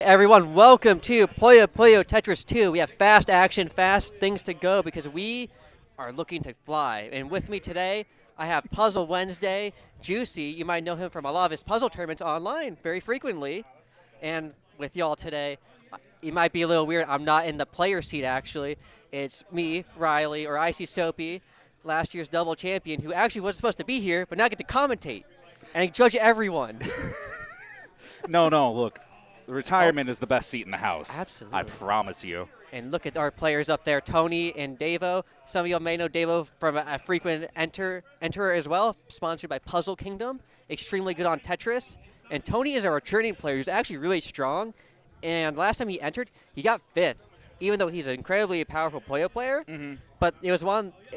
Everyone, welcome to Puyo Tetris 2. We have fast action, fast things to go because we are looking to fly. And with me today, I have Puzzle Wednesday, Juicy. You might know him from a lot of his puzzle tournaments online very frequently. And with y'all today, it might be a little weird. I'm not in the player seat, actually. It's me, Riley, or Icy Soapy, last year's double champion, who actually was supposed to be here, but now get to commentate and judge everyone. No, look. Retirement is the best seat in the house. Absolutely. I promise you. And look at our players up there, Tony and Davo. Some of you may know Davo from a frequent enterer as well, sponsored by Puzzle Kingdom. Extremely good on Tetris. And Tony is a returning player who's actually really strong. And last time he entered, he got 5th, even though he's an incredibly powerful Puyo player. Mm-hmm. But it was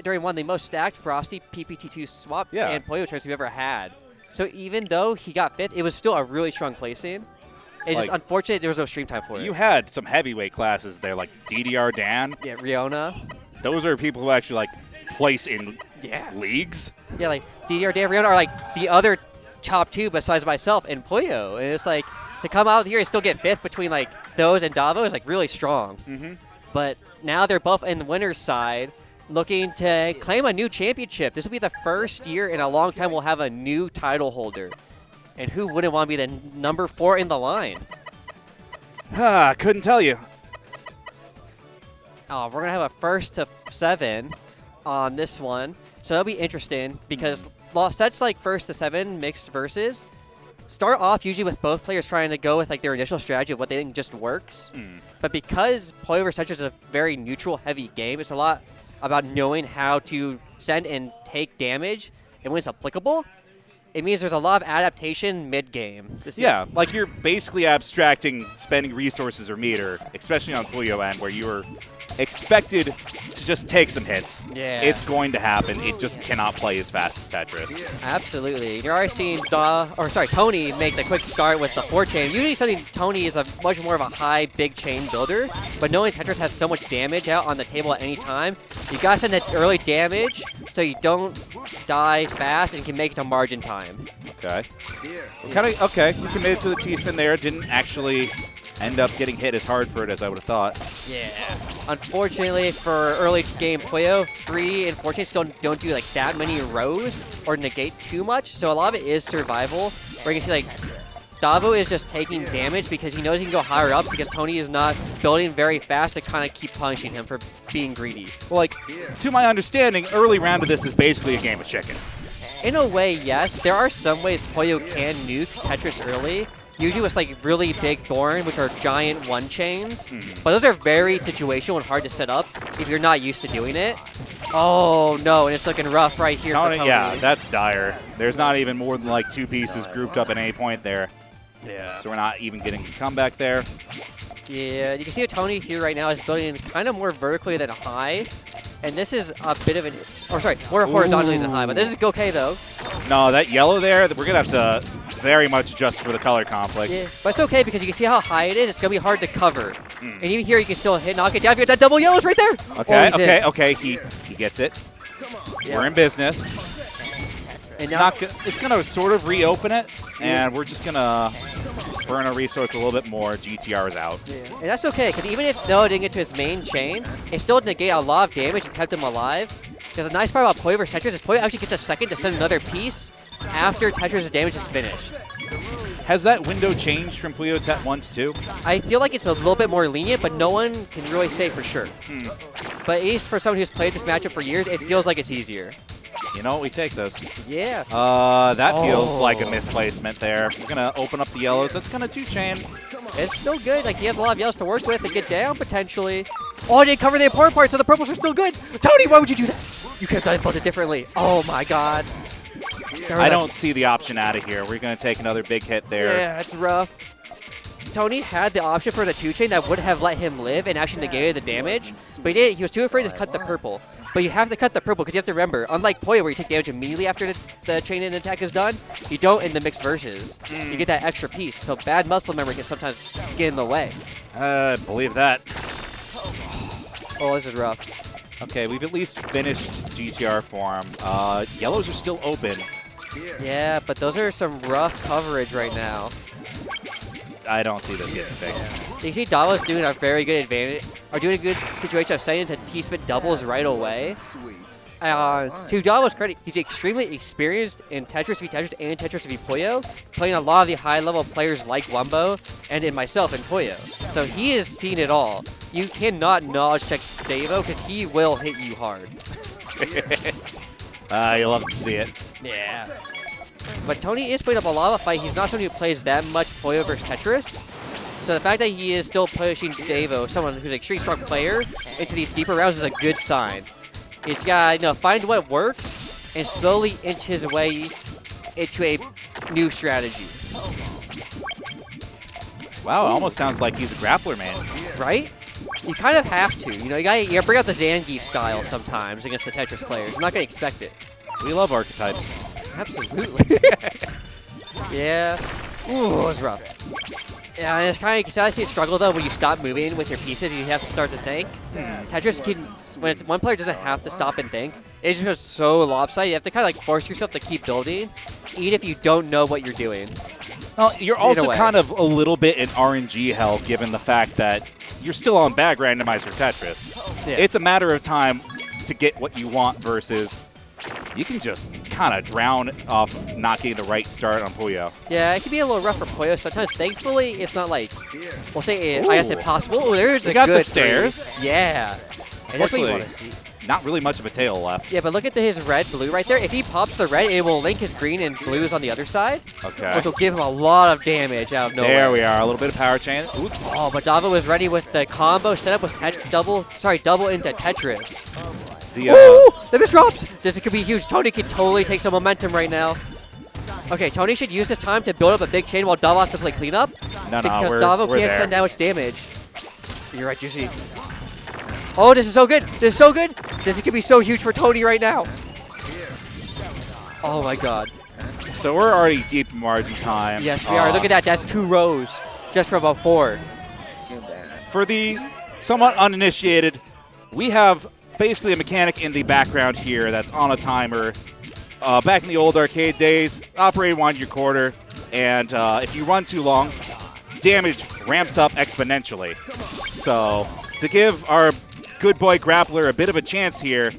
during one of the most stacked Frosty PPT2 swap and Puyo turns we've ever had. So even though he got 5th, it was still a really strong placing. It's just unfortunate there was no stream time for it. You had some heavyweight classes there, like DDR Dan. Yeah, Riona. Those are people who actually place in leagues. Yeah, like DDR Dan, Riona are like the other top two besides myself and Puyo. And it's like to come out here and still get 5th between those and Davo is really strong. Mm-hmm. But now they're both in the winner's side, looking to claim a new championship. This will be the first year in a long time we'll have a new title holder. And who wouldn't want to be the number 4 in the line? Couldn't tell you. Oh, we're going to have a first to 7 on this one. So that'll be interesting because sets like first to 7 mixed versus start off usually with both players trying to go with their initial strategy of what they think just works. But because Puyo vs. Tetris is a very neutral heavy game, it's a lot about knowing how to send and take damage and when it's applicable. It means there's a lot of adaptation mid-game. Yeah, you're basically abstracting spending resources or meter, especially on Puyo end, where you were expected to just take some hits. Yeah. It's going to happen. It just cannot play as fast as Tetris. Absolutely. You're already seeing Tony make the quick start with the 4-chain. Usually Tony is a much more of a high, big chain builder, but knowing Tetris has so much damage out on the table at any time, you gotta send that early damage so you don't die fast and can make it to margin time. Okay. We committed to the T-spin there. Didn't actually end up getting hit as hard for it as I would have thought. Yeah. Unfortunately for early game Puyo, 3 and 14 still don't do that many rows or negate too much. So a lot of it is survival. Where you can see Davo is just taking damage because he knows he can go higher up because Tony is not building very fast to kind of keep punishing him for being greedy. Well, to my understanding, early round of this is basically a game of chicken. In a way, yes. There are some ways Puyo can nuke Tetris early. Usually with really big Thorn, which are giant 1-chains. But those are very situational and hard to set up if you're not used to doing it. Oh, no, and it's looking rough right here for Tony. Yeah, that's dire. There's not even more than 2 pieces grouped up in A point there. Yeah. So we're not even getting a comeback there. Yeah, you can see Tony here right now is building kind of more vertically than high. And this is a bit of more horizontally than high, but this is okay though. No, that yellow there, we're going to have to very much adjust for the color conflict. Yeah, but it's okay because you can see how high it is. It's going to be hard to cover. And even here, you can still knock it down. You get that double yellows right there. Okay, he gets it. Yeah. We're in business. It's going to sort of reopen it, and we're just going to burn our resource a little bit more. GTR is out. Yeah. And that's okay, because even if Noah didn't get to his main chain, it still negated a lot of damage and kept him alive. Because the nice part about Puyo vs. Tetris is Puyo actually gets a second to send another piece after Tetris' damage is finished. Has that window changed from Puyo Tet 1 to 2? I feel like it's a little bit more lenient, but no one can really say for sure. But at least for someone who's played this matchup for years, it feels like it's easier. You know what? We take those. Yeah. That feels like a misplacement there. We're going to open up the yellows. That's going to 2-chain. It's still good. He has a lot of yellows to work with and get down, potentially. Oh, they cover the important part, so the purples are still good. Tony, why would you do that? You could have done it differently. Oh, my God. I don't see the option out of here. We're going to take another big hit there. Yeah, it's rough. Tony had the option for the 2-chain that would have let him live and actually negated the damage, but he didn't. He was too afraid to cut the purple. But you have to cut the purple because you have to remember, unlike Puyo where you take damage immediately after the chain and attack is done, you don't in the mixed versus. You get that extra piece, so bad muscle memory can sometimes get in the way. Believe that. Oh, this is rough. Okay, we've at least finished GTR form. Yellows are still open. Yeah, but those are some rough coverage right now. I don't see this getting fixed. You see Davo's doing a very good advantage, or doing a good situation of setting into T-spin doubles right away. To Davo's credit, he's extremely experienced in Tetris v Tetris and Tetris v Puyo, playing a lot of the high-level players like Wumbo and in myself and Puyo. So he has seen it all. You cannot knowledge check Davo because he will hit you hard. You'll love to see it. Yeah. But Tony is putting up a lot of a fight. He's not someone who plays that much Puyo versus Tetris. So the fact that he is still pushing Davo, someone who's an extremely strong player, into these deeper rounds is a good sign. He's got to find what works and slowly inch his way into a new strategy. Wow, it almost sounds like he's a grappler, man. Right? You kind of have to. You gotta bring out the Zangief style sometimes against the Tetris players. I'm not gonna expect it. We love archetypes. Absolutely. Yeah. Ooh, it was rough. Yeah, and it's kind of exciting to see a struggle though when you stop moving with your pieces. You have to start to think. Tetris can, when one player doesn't have to stop and think, it just goes so lopsided. You have to kind of force yourself to keep building, even if you don't know what you're doing. Well, you're also kind of a little bit in RNG hell, given the fact that you're still on bag randomizer Tetris. Yeah. It's a matter of time to get what you want versus you can just kind of drown off not getting the right start on Puyo. Yeah, it can be a little rough for Puyo sometimes. Thankfully, it's not like, we'll say, I guess impossible. Ooh, there's a got good the stairs. Yeah. And that's what you want to see. Not really much of a tail left. Yeah, but look at his red-blue right there. If he pops the red, it will link his green and blues on the other side. Okay. Which will give him a lot of damage out of nowhere. There we are. A little bit of power chain. Ooh. Oh, but Davo was ready with the combo set up with double into Tetris. Ooh! The misdrops! This could be huge. Tony could totally take some momentum right now. Okay, Tony should use this time to build up a big chain while Davo has to play cleanup. No, because Davo can't send that much damage. You're right, Juicy. Oh, this is so good. This is so good. This could be so huge for Tony right now. Oh, my God. So we're already deep in margin time. Yes, we are. Look at that. That's 2 rows just from about 4. Too bad. For the somewhat uninitiated, we have basically a mechanic in the background here that's on a timer. Back in the old arcade days, operated 1 your quarter, and if you run too long, damage ramps up exponentially. So to give our good boy grappler a bit of a chance here,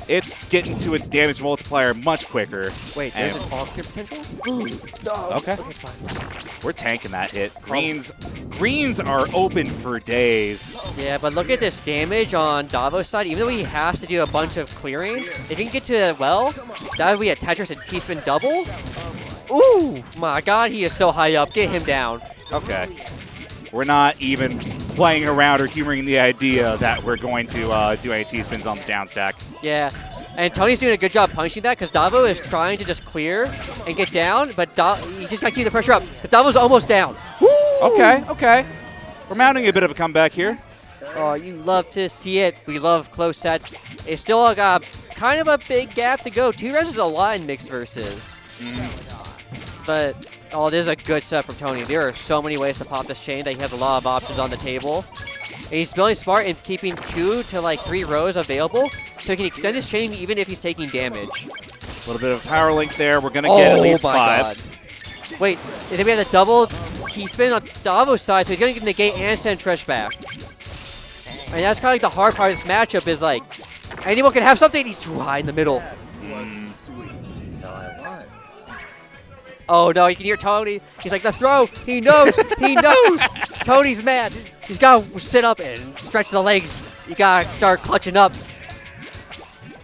it's getting to its damage multiplier much quicker. Wait, there's an all clear potential? No. Okay. It's fine. We're tanking that hit. Greens are open for days. Yeah, but look at this damage on Davo's side. Even though he has to do a bunch of clearing, if he can get to the well, that would be a Tetris and T-spin double. Ooh, my God, he is so high up. Get him down. Okay. We're not even playing around or humoring the idea that we're going to do any T-spins on the down stack. Yeah, and Tony's doing a good job punishing that because Davo is trying to just clear and get down, but he just got to keep the pressure up. But Davo's almost down. Woo! Okay. We're mounting a bit of a comeback here. Oh, you love to see it. We love close sets. It's still got kind of a big gap to go. 2 rounds is a lot in mixed versus. But, oh, this is a good set from Tony. There are so many ways to pop this chain that he has a lot of options on the table. And he's building smart and keeping 2 to 3 rows available so he can extend his chain even if he's taking damage. A little bit of power link there. We're going to get at least 5. God. Wait, and then we have the double T-spin on Davo's side, so he's going to negate and send Trish back. And that's kind of the hard part of this matchup is anyone can have something, he's too high in the middle. Oh no, you can hear Tony. He's like, the throw. He knows. He knows. Tony's mad. He's got to sit up and stretch the legs. You got to start clutching up.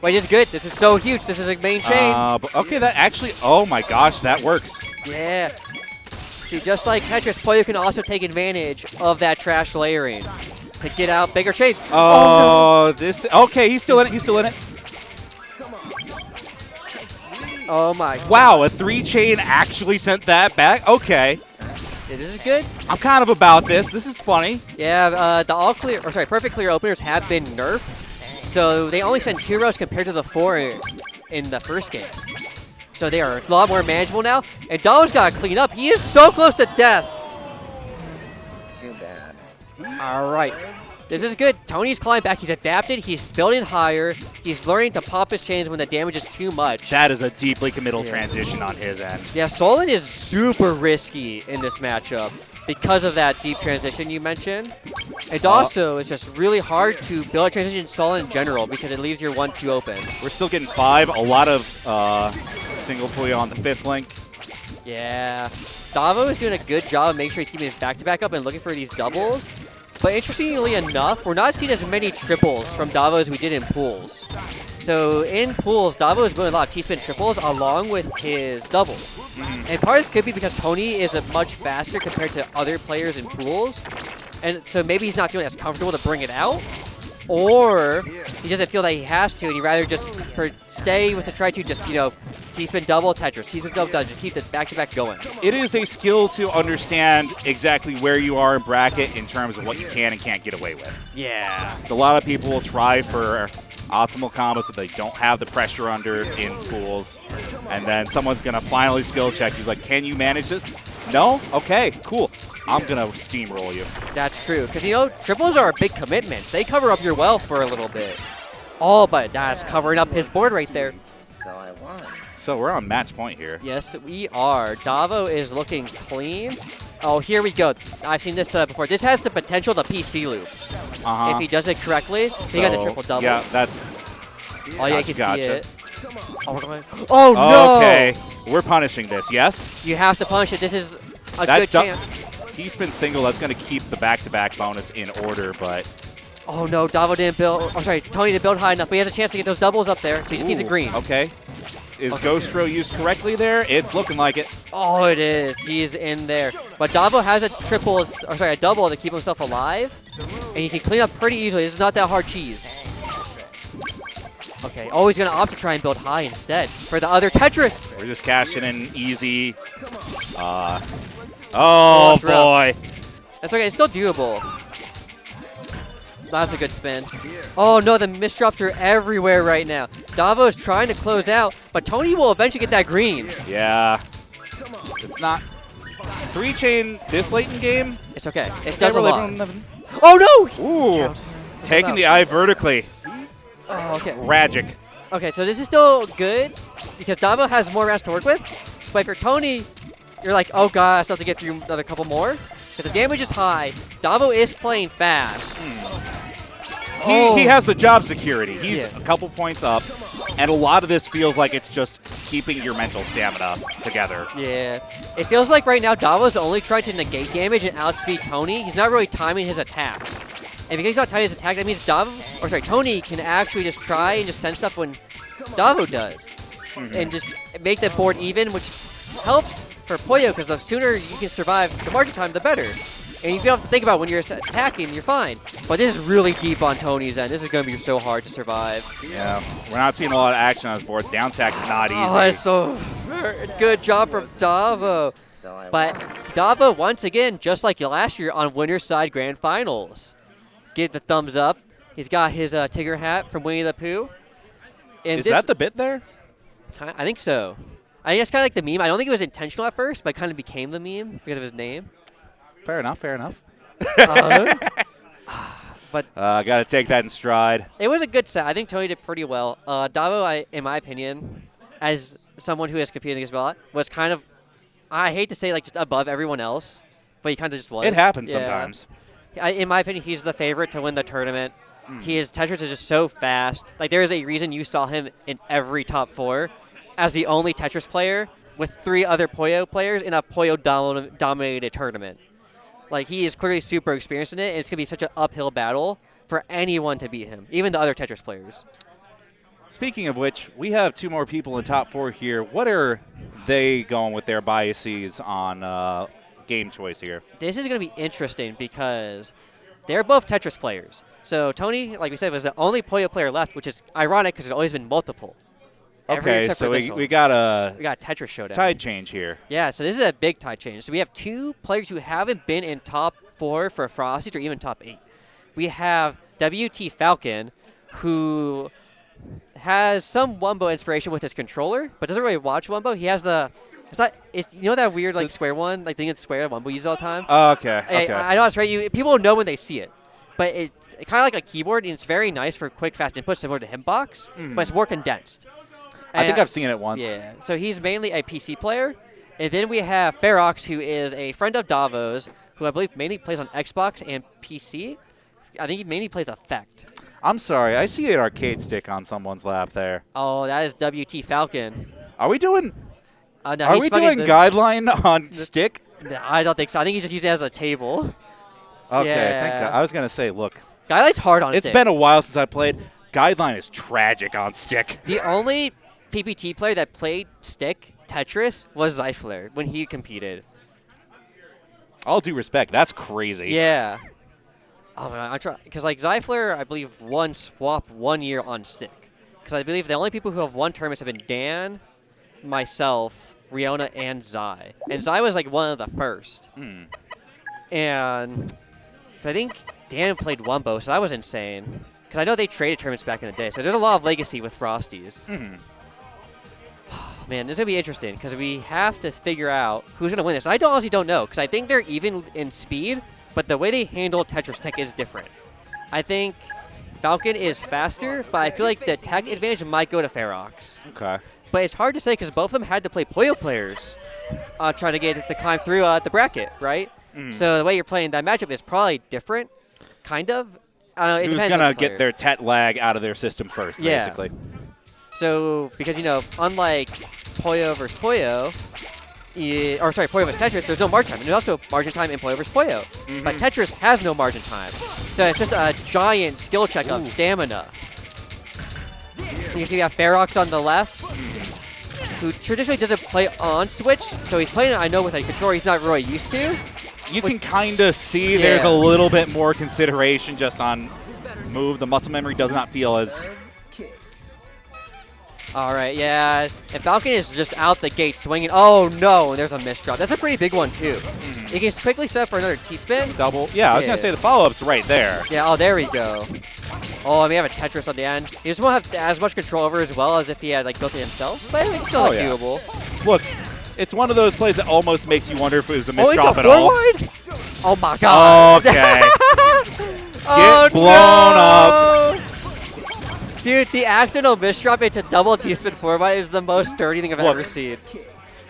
Wait, this is good. This is so huge. This is a main chain. Okay, that actually, oh my gosh, that works. Yeah. See, just like Tetris, Puyo can also take advantage of that trash layering to get out bigger chains. Oh, no. Okay, he's still in it. He's still in it. Oh my God. Wow, a 3-chain actually sent that back? Okay. Yeah, this is good. I'm kind of about this. This is funny. Yeah, the perfect clear openers have been nerfed. So they only send 2 rows compared to the 4 in the first game. So they are a lot more manageable now. And Davo's got to clean up. He is so close to death. Too bad. All right. This is good. Tony's climbing back. He's adapted. He's building higher. He's learning to pop his chains when the damage is too much. That is a deeply committal transition on his end. Yeah, Solid is super risky in this matchup. because of that deep transition you mentioned. And also, it's just really hard to build a transition solid in general because it leaves your 1-2 open. We're still getting 5. A lot of single Puyo on the 5th link. Yeah. Davo is doing a good job of making sure he's keeping his back-to-back up and looking for these doubles. But interestingly enough, we're not seeing as many triples from Davo as we did in pools. So in pools, Davo is building a lot of T-spin triples along with his doubles. And part of this could be because Tony is a much faster compared to other players in pools. And so maybe he's not feeling as comfortable to bring it out. Or he doesn't feel that he has to, and he'd rather just stay with the try to just, T-spin double Tetris, T-spin double Tetris, keep the back-to-back going. It is a skill to understand exactly where you are in bracket in terms of what you can and can't get away with. Yeah. So a lot of people will try for optimal combos that they don't have the pressure under in pools, and then someone's going to finally skill check. He's like, can you manage this? No? Okay, cool. I'm going to steamroll you. That's true, because, triples are a big commitment. They cover up your wealth for a little bit. Oh, but that's covering up his board right there. So I won. So we're on match point here. Yes, we are. Davo is looking clean. Oh, here we go. I've seen this before. This has the potential to PC loop. If he does it correctly, so he got the triple double. Yeah, that's... Oh, yeah, you can see it. Oh, we're going... Oh, no! Okay, we're punishing this, yes? You have to punish it. This is a good chance. T-spin single, that's going to keep the back-to-back bonus in order, but... Oh, no, Davo didn't build... Oh, sorry, Tony didn't build high enough, but he has a chance to get those doubles up there, so he just needs a green. Okay. Is Ghost Row used correctly there? It's looking like it. Oh, it is. He's in there. But Davo has a double to keep himself alive, and he can clean up pretty easily. This is not that hard cheese. Okay. Oh, he's going to opt to try and build high instead for the other Tetris. We're just cashing in easy. Oh, boy. That's okay. It's still doable. That's a good spin. Oh, no, the misdrops are everywhere right now. Davo is trying to close out, but Tony will eventually get that green. Yeah. It's not... 3-chain this late in game? It's okay. It does a lot. Oh, no! Ooh. Taking Taking the eye vertically. Oh, okay. Tragic. Okay, so this is still good because Davo has more rounds to work with. But if you're Tony, you're like, oh, God, I still have to get through another couple more. Because the damage is high. Davo is playing fast. He has the job security. He's a couple points up, and a lot of this feels like it's just keeping your mental stamina together. Yeah. It feels like right now Davo's only trying to negate damage and outspeed Tony. He's not really timing his attacks. And because he's not timing his attacks, that means Tony can actually just try and just send stuff when Davo does. And just make the board even, which helps for Puyo, because the sooner you can survive the margin time, the better. And you don't have to think about when you're attacking, you're fine. But this is really deep on Tony's end. This is going to be so hard to survive. Yeah, we're not seeing a lot of action on this board. Down sack is not easy. Oh, that's so good job from Davo. But Davo, once again, just like last year on Winner's Side Grand Finals, give the thumbs up. He's got his Tigger hat from Winnie the Pooh. And is that the bit there? I think so. I think it's kind of like the meme. I don't think it was intentional at first, but it kind of became the meme because of his name. Fair enough, fair enough. But got to take that in stride. It was a good set. I think Tony did pretty well. Davo, in my opinion, as someone who has competed against a lot, was kind of, I hate to say like just above everyone else, but he kind of just was. It happens sometimes. In my opinion, he's the favorite to win the tournament. Tetris is just so fast. Like there is a reason you saw him in every top 4 as the only Tetris player with 3 other Puyo players in a Puyo-dominated tournament. Like, he is clearly super experienced in it, and it's going to be such an uphill battle for anyone to beat him, even the other Tetris players. Speaking of which, we have 2 more people in top 4 here. What are they going with their biases on game choice here? This is going to be interesting because they're both Tetris players. So Tony, like we said, was the only Puyo player left, which is ironic because there's always been multiple. Okay, so we got a Tetris showdown. Tide change here. Yeah, so this is a big tide change. So we have 2 players who haven't been in top 4 for Frosties or even top 8. We have WT Falcon, who has some Wumbo inspiration with his controller, but doesn't really watch Wumbo. He has it's you know that weird like square one, like thing it's square Wumbo uses all the time. Oh, okay. Okay. I know it's right. People know when they see it, but it's kind of like a keyboard, and it's very nice for quick, fast input, similar to Hitbox, but it's more condensed. I think I've seen it once. Yeah. So he's mainly a PC player. And then we have Ferox, who is a friend of Davo's, who I believe mainly plays on Xbox and PC. I think he mainly plays Effect. I'm sorry. I see an arcade stick on someone's lap there. Oh, that is WT Falcon. Are we doing? No, Are we doing guideline on stick? I don't think so. I think he's just using it as a table. Okay, Yeah. thank God. I was gonna say, look, Guideline's hard on it's stick. been a while since I played. Guideline is tragic on stick. The only PPT player that played stick Tetris was Zyfler when he competed. All due respect, that's crazy. Yeah. Oh my God, I try because like Zyfler, I believe won swap 1 year on stick. Because I believe the only people who have won tournaments have been Dan, myself, Riona, and Zai. And Zai was like one of the first. And I think Dan played Wumbo, so that was insane. Because I know they traded tournaments back in the day, so there's a lot of legacy with Frosties. Man, this is going to be interesting because we have to figure out who's going to win this. I honestly don't know because I think they're even in speed, but the way they handle Tetris tech is different. I think Falcon is faster, but I feel like the tech advantage might go to Ferox. Okay. But it's hard to say because both of them had to play Puyo players trying to get it to climb through the bracket, right? So the way you're playing that matchup is probably different, kind of. I don't know, it Who's depends on gonna the player. get their tet lag out of their system first, Yeah. basically? So, because, you know, unlike Puyo versus Puyo, Puyo versus Tetris, there's no margin time. And there's also margin time in Puyo versus Puyo. But Tetris has no margin time. So it's just a giant skill check of stamina. You can see we have Ferox on the left, who traditionally doesn't play on Switch. So he's playing, I know, with a controller he's not really used to. You can kind of see there's a little bit more consideration just on move. The muscle memory does not feel as... All right, yeah. And Falcon is just out the gate swinging. Oh, no, and there's a miss drop. That's a pretty big one, too. You can quickly set up for another T-spin. Double. Yeah, I was going to say the follow-up's right there. Yeah, oh, there we go. Oh, and we have a Tetris on the end. He just won't have as much control over as well as if he had like built it himself, but it's still doable. Look, it's one of those plays that almost makes you wonder if it was a Oh, miss drop it's a at all. forward? Oh, my God. Okay. Oh, Get blown up. Dude, the accidental misdrop into double T-spin forward is the most dirty thing I've ever seen.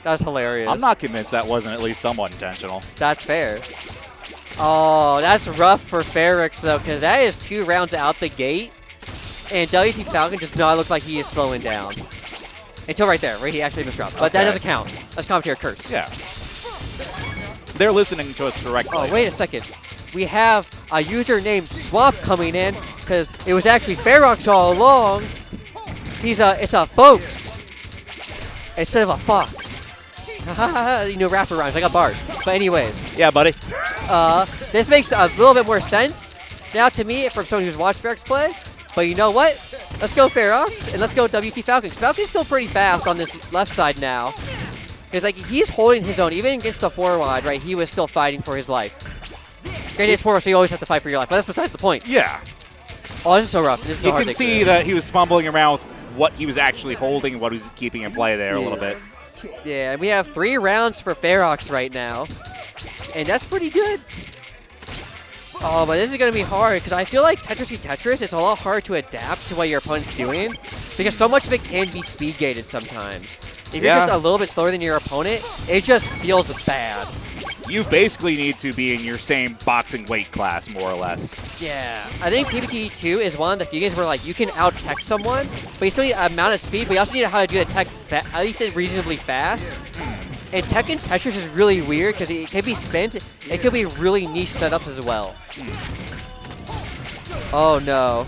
That's hilarious. I'm not convinced that wasn't at least somewhat intentional. That's fair. Oh, that's rough for Ferox, though, because that is 2 rounds out the gate, and WT Falcon does not look like he is slowing down. Until right there, where he actually misdropped. But that doesn't count. That's commentary curse. Yeah. They're listening to us correctly. Oh, wait a second. We have a user named Swap coming in, because it was actually Ferox all along. It's a Folks instead of a Fox. You know, rapper rhymes. I got bars. But anyways. Yeah, buddy. This makes a little bit more sense now to me from someone who's watched Ferox play. But you know what? Let's go Ferox and let's go WT Falcon. Because Falcon's still pretty fast on this left side now. Because like he's holding his own. Even against the forward, right? He was still fighting for his life. Granted, it's forward, so you always have to fight for your life. But that's besides the point. Yeah. Oh, this is so rough. This is so You hard can to see do. that he was fumbling around with what he was actually holding and what he was keeping in play there a little bit. Yeah, we have 3 rounds for Ferox right now. And that's pretty good. Oh, but this is going to be hard because I feel like Tetris v Tetris, it's a lot hard to adapt to what your opponent's doing because so much of it can be speed gated sometimes. If you're just a little bit slower than your opponent, it just feels bad. You basically need to be in your same boxing weight class, more or less. Yeah, I think PPT 2 is one of the few games where like you can out-tech someone, but you still need an amount of speed, but you also need how to do the tech at least reasonably fast. And tech in Tetris is really weird because it can be spent. It could be really niche setups as well. Oh no.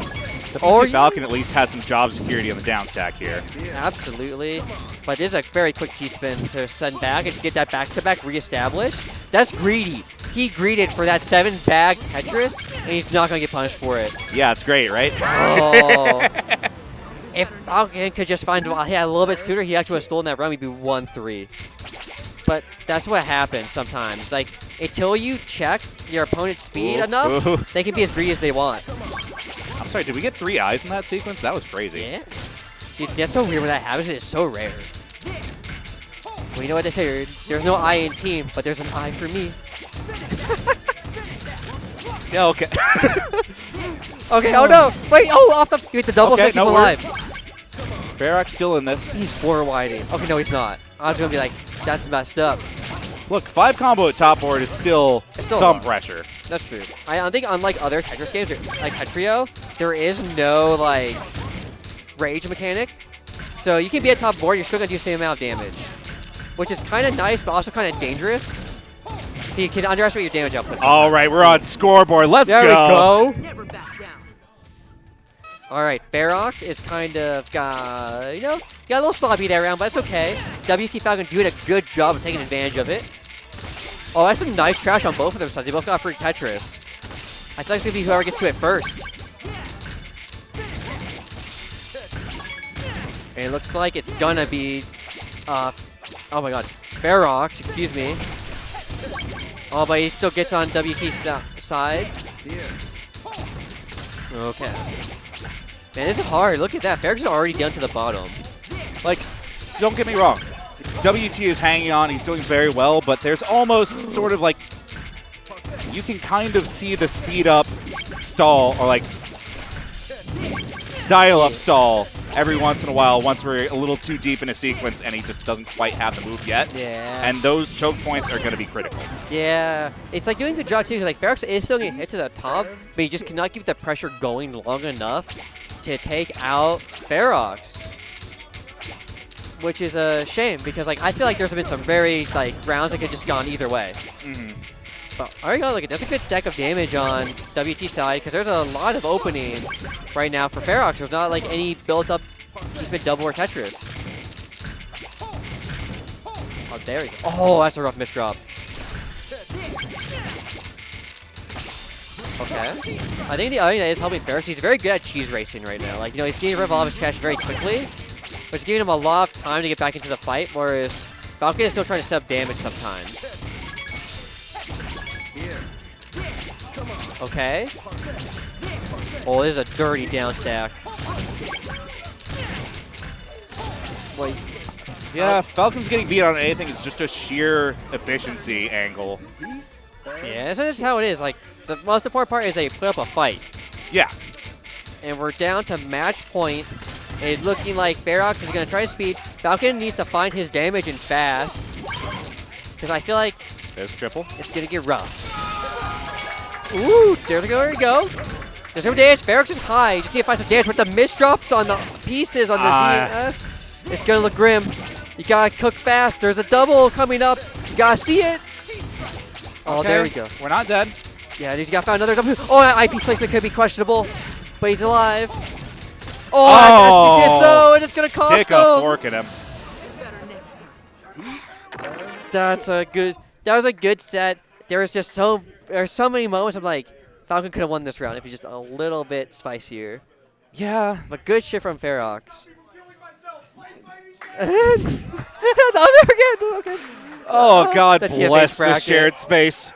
The PT Falcon at least has some job security on the down stack here. Absolutely. But this is a very quick T-spin to send back and get that back-to-back reestablished. That's greedy. He greeted for that 7-bag Tetris, and he's not going to get punished for it. Yeah, it's great, right? Oh. If Falcon could just find a little bit sooner, he actually would have stolen that round. He'd be 1-3. But that's what happens sometimes. Like, until you check your opponent's speed enough, they can be as greedy as they want. I'm sorry, did we get 3 eyes in that sequence? That was crazy. Yeah. Dude, that's so weird when that happens. It's so rare. Well, you know what they say? There's no I in team, but there's an I for me. Yeah, okay. Okay, oh no! Wait, oh, off the... You hit the double to keep him alive. Ferox still in this. He's forward-widing. Okay, no, he's not. I was going to be like, that's messed up. Look, 5 combo at top board is still some pressure. That's true. I think unlike other Tetris games, like Tetrio, there is no like rage mechanic. So you can be at top board, you're still gonna do the same amount of damage, which is kind of nice, but also kind of dangerous. You can underestimate your damage output. All right, we're on scoreboard. Let's go. There we go. All right, Ferox is kind of got a little sloppy there around, but it's okay. WT Falcon doing a good job of taking advantage of it. Oh, that's some nice trash on both of them sides. They both got free Tetris. I feel like it's gonna be whoever gets to it first. And it looks like it's gonna be, oh my God, Ferox, excuse me. Oh, but he still gets on WT's side. Okay. Man, this is hard. Look at that. Ferox is already down to the bottom. Like, don't get me wrong. WT is hanging on. He's doing very well, but there's almost sort of like, you can kind of see the speed up stall or like dial up stall every once in a while once we're a little too deep in a sequence and he just doesn't quite have the move yet. Yeah. And those choke points are going to be critical. Yeah. It's like doing a good job too, because like Ferox is still getting hit to the top, but he just cannot keep the pressure going long enough to take out Ferox. Which is a shame because like I feel like there's been some very like rounds that could just gone either way. But there you go, look, that's a good stack of damage on WT side because there's a lot of opening right now for Ferox. There's not like any built up T-spin double or Tetris. Oh, there you go. Oh, that's a rough misdrop. Okay. I think the other thing that is helping Ferox, he's very good at cheese racing right now. Like, he's getting rid of all of his trash very quickly, which is giving him a lot of time to get back into the fight, whereas Falcon is still trying to set up damage sometimes. Okay. Oh, this is a dirty down stack. Wait. Yeah, Falcon's getting beat on anything. It's just a sheer efficiency angle. Yeah, that's just how it is. Like, the most important part is they put up a fight. Yeah. And we're down to match point. It's looking like Ferox is going to try to speed. Falcon needs to find his damage and fast. Because I feel like there's triple. It's going to get rough. Ooh, there we go. There's no damage. Ferox is high. You just need to find some damage with the misdrops on the pieces on the ZS. It's going to look grim. You got to cook fast. There's a double coming up. You got to see it. Oh, okay. There we go. We're not dead. Yeah, he's got to find another double. Oh, that eyepiece placement could be questionable, but he's alive. Oh, that's though, and it's going to cost him. Stick a fork at him. That was a good set. There's so many moments I'm like, Falcon could have won this round if he's just a little bit spicier. Yeah. But good shit from Ferox. Okay. Oh, God bless the shared space.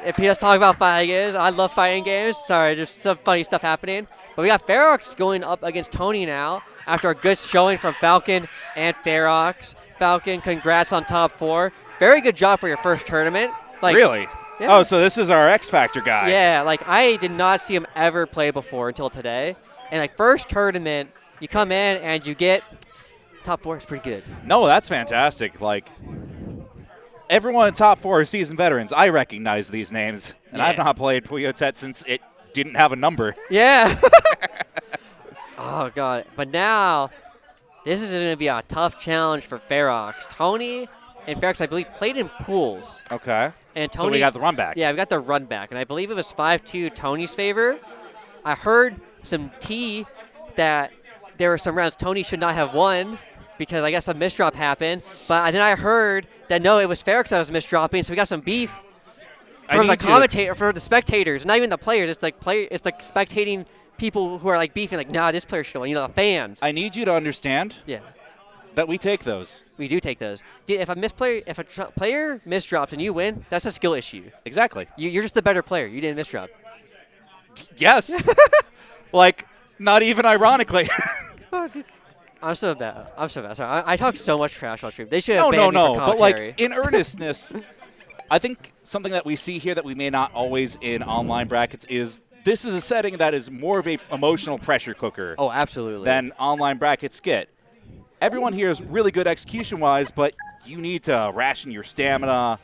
If he does talk about fighting games, I love fighting games. Sorry, there's some funny stuff happening. But we got Ferox going up against Tony now after a good showing from Falcon and Ferox. Falcon, congrats on top 4. Very good job for your first tournament. Like, really? Yeah. Oh, so this is our X Factor guy. Yeah, like I did not see him ever play before until today. And like first tournament, you come in and you get top 4 is pretty good. No, that's fantastic. Like everyone in top 4 are seasoned veterans. I recognize these names, and I've not played Puyo Tet since it didn't have a number. Yeah. Oh God! But now, this is going to be a tough challenge for Ferox. Tony and Ferox, I believe, played in pools. Okay. And Tony, so we got the run back. Yeah, we got the run back, and I believe it was 5-2 Tony's favor. I heard some tea that there were some rounds Tony should not have won because I guess a misdrop happened. But then I heard that no, it was Ferox that was misdropping, so we got some beef from the commentator, for the spectators, not even the players. It's like it's like spectating people who are like beefing, like, nah, this player should win. The fans. I need you to understand. Yeah. That we take those. We do take those. If a player misdrops and you win, that's a skill issue. Exactly. You're just the better player. You didn't misdrop. Yes. Like, not even ironically. Oh, dude. I'm so bad. Sorry. I talk so much trash on stream. They should have banned me for But commentary. like in earnestness, I think something that we see here that we may not always in online brackets is this is a setting that is more of a emotional pressure cooker. Oh, absolutely. Than online brackets get. Everyone here is really good execution-wise, but you need to ration your stamina,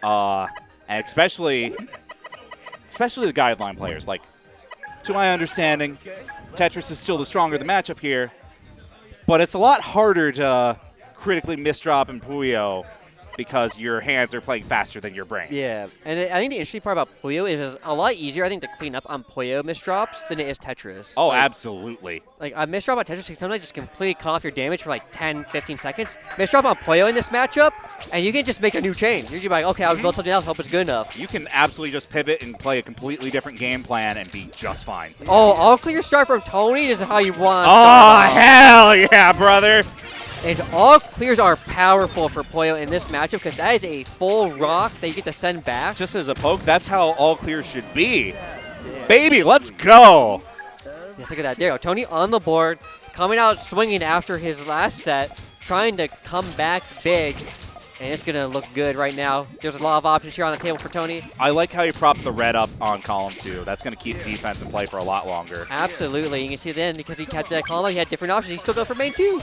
and especially the guideline players. Like, to my understanding, Tetris is still the stronger of the matchup here, but it's a lot harder to critically misdrop in Puyo because your hands are playing faster than your brain. Yeah, and I think the interesting part about Puyo is it's a lot easier, I think, to clean up on Puyo misdrops than it is Tetris. Oh, absolutely. Like, a misdrop on Tetris can sometimes just completely cut off your damage for like 10, 15 seconds. Misdrop on Puyo in this matchup, and you can just make a new chain. You're just like, okay, I'll build something else, hope it's good enough. You can absolutely just pivot and play a completely different game plan and be just fine. Oh, all clear start from Tony is how you want. Oh, hell yeah, brother. And all clears are powerful for Puyo in this matchup because that is a full rock that you get to send back. Just as a poke, that's how all clear should be. Yeah. Baby, let's go. Yes, look at that. There you go. Tony on the board, coming out swinging after his last set, trying to come back big. And it's going to look good right now. There's a lot of options here on the table for Tony. I like how you propped the red up on column 2. That's going to keep defense in play for a lot longer. Absolutely. You can see then, because he kept that column, he had different options. He still go for main 2.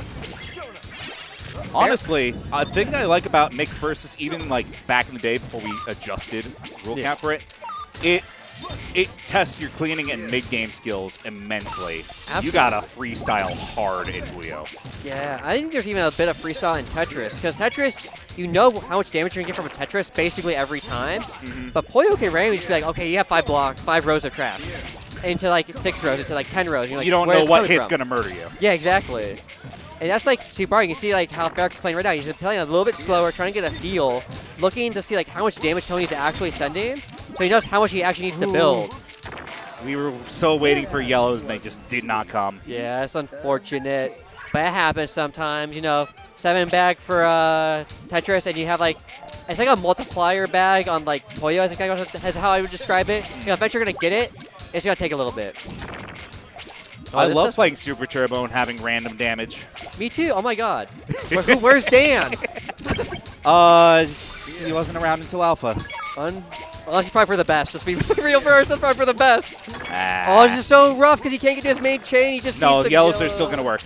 Honestly, a thing that I like about mixed versus, even like back in the day before we adjusted rule count for it, it tests your cleaning and mid-game skills immensely. Absolutely. You got to freestyle hard in Puyo. Yeah, I think there's even a bit of freestyle in Tetris, because Tetris, you know how much damage you're going to get from a Tetris basically every time, but Puyo can randomly just be like, okay, you have 5 blocks, 5 rows of trash, into like 6 rows, into like 10 rows. You're like, you don't know what hit's going to murder you. Yeah, exactly. And that's like super hard. You can see like how Ferox is playing right now. He's playing a little bit slower, trying to get a feel, looking to see like how much damage Tony's actually sending, so he knows how much he actually needs to build. We were so waiting for yellows, and they just did not come. Yeah, that's unfortunate, but it happens sometimes. You know, 7 bag for Tetris, and you have like, it's like a multiplier bag on like Puyo, as how I would describe it. You know, eventually you're gonna get it. It's gonna take a little bit. I love playing Super Turbo and having random damage. Me too. Oh my god. Where's Dan? He wasn't around until Alpha. Unless he's probably for the best. Let's be real first. That's probably for the best. Oh, this is so rough because he can't get to his main chain. He just needs the yellows are still gonna work.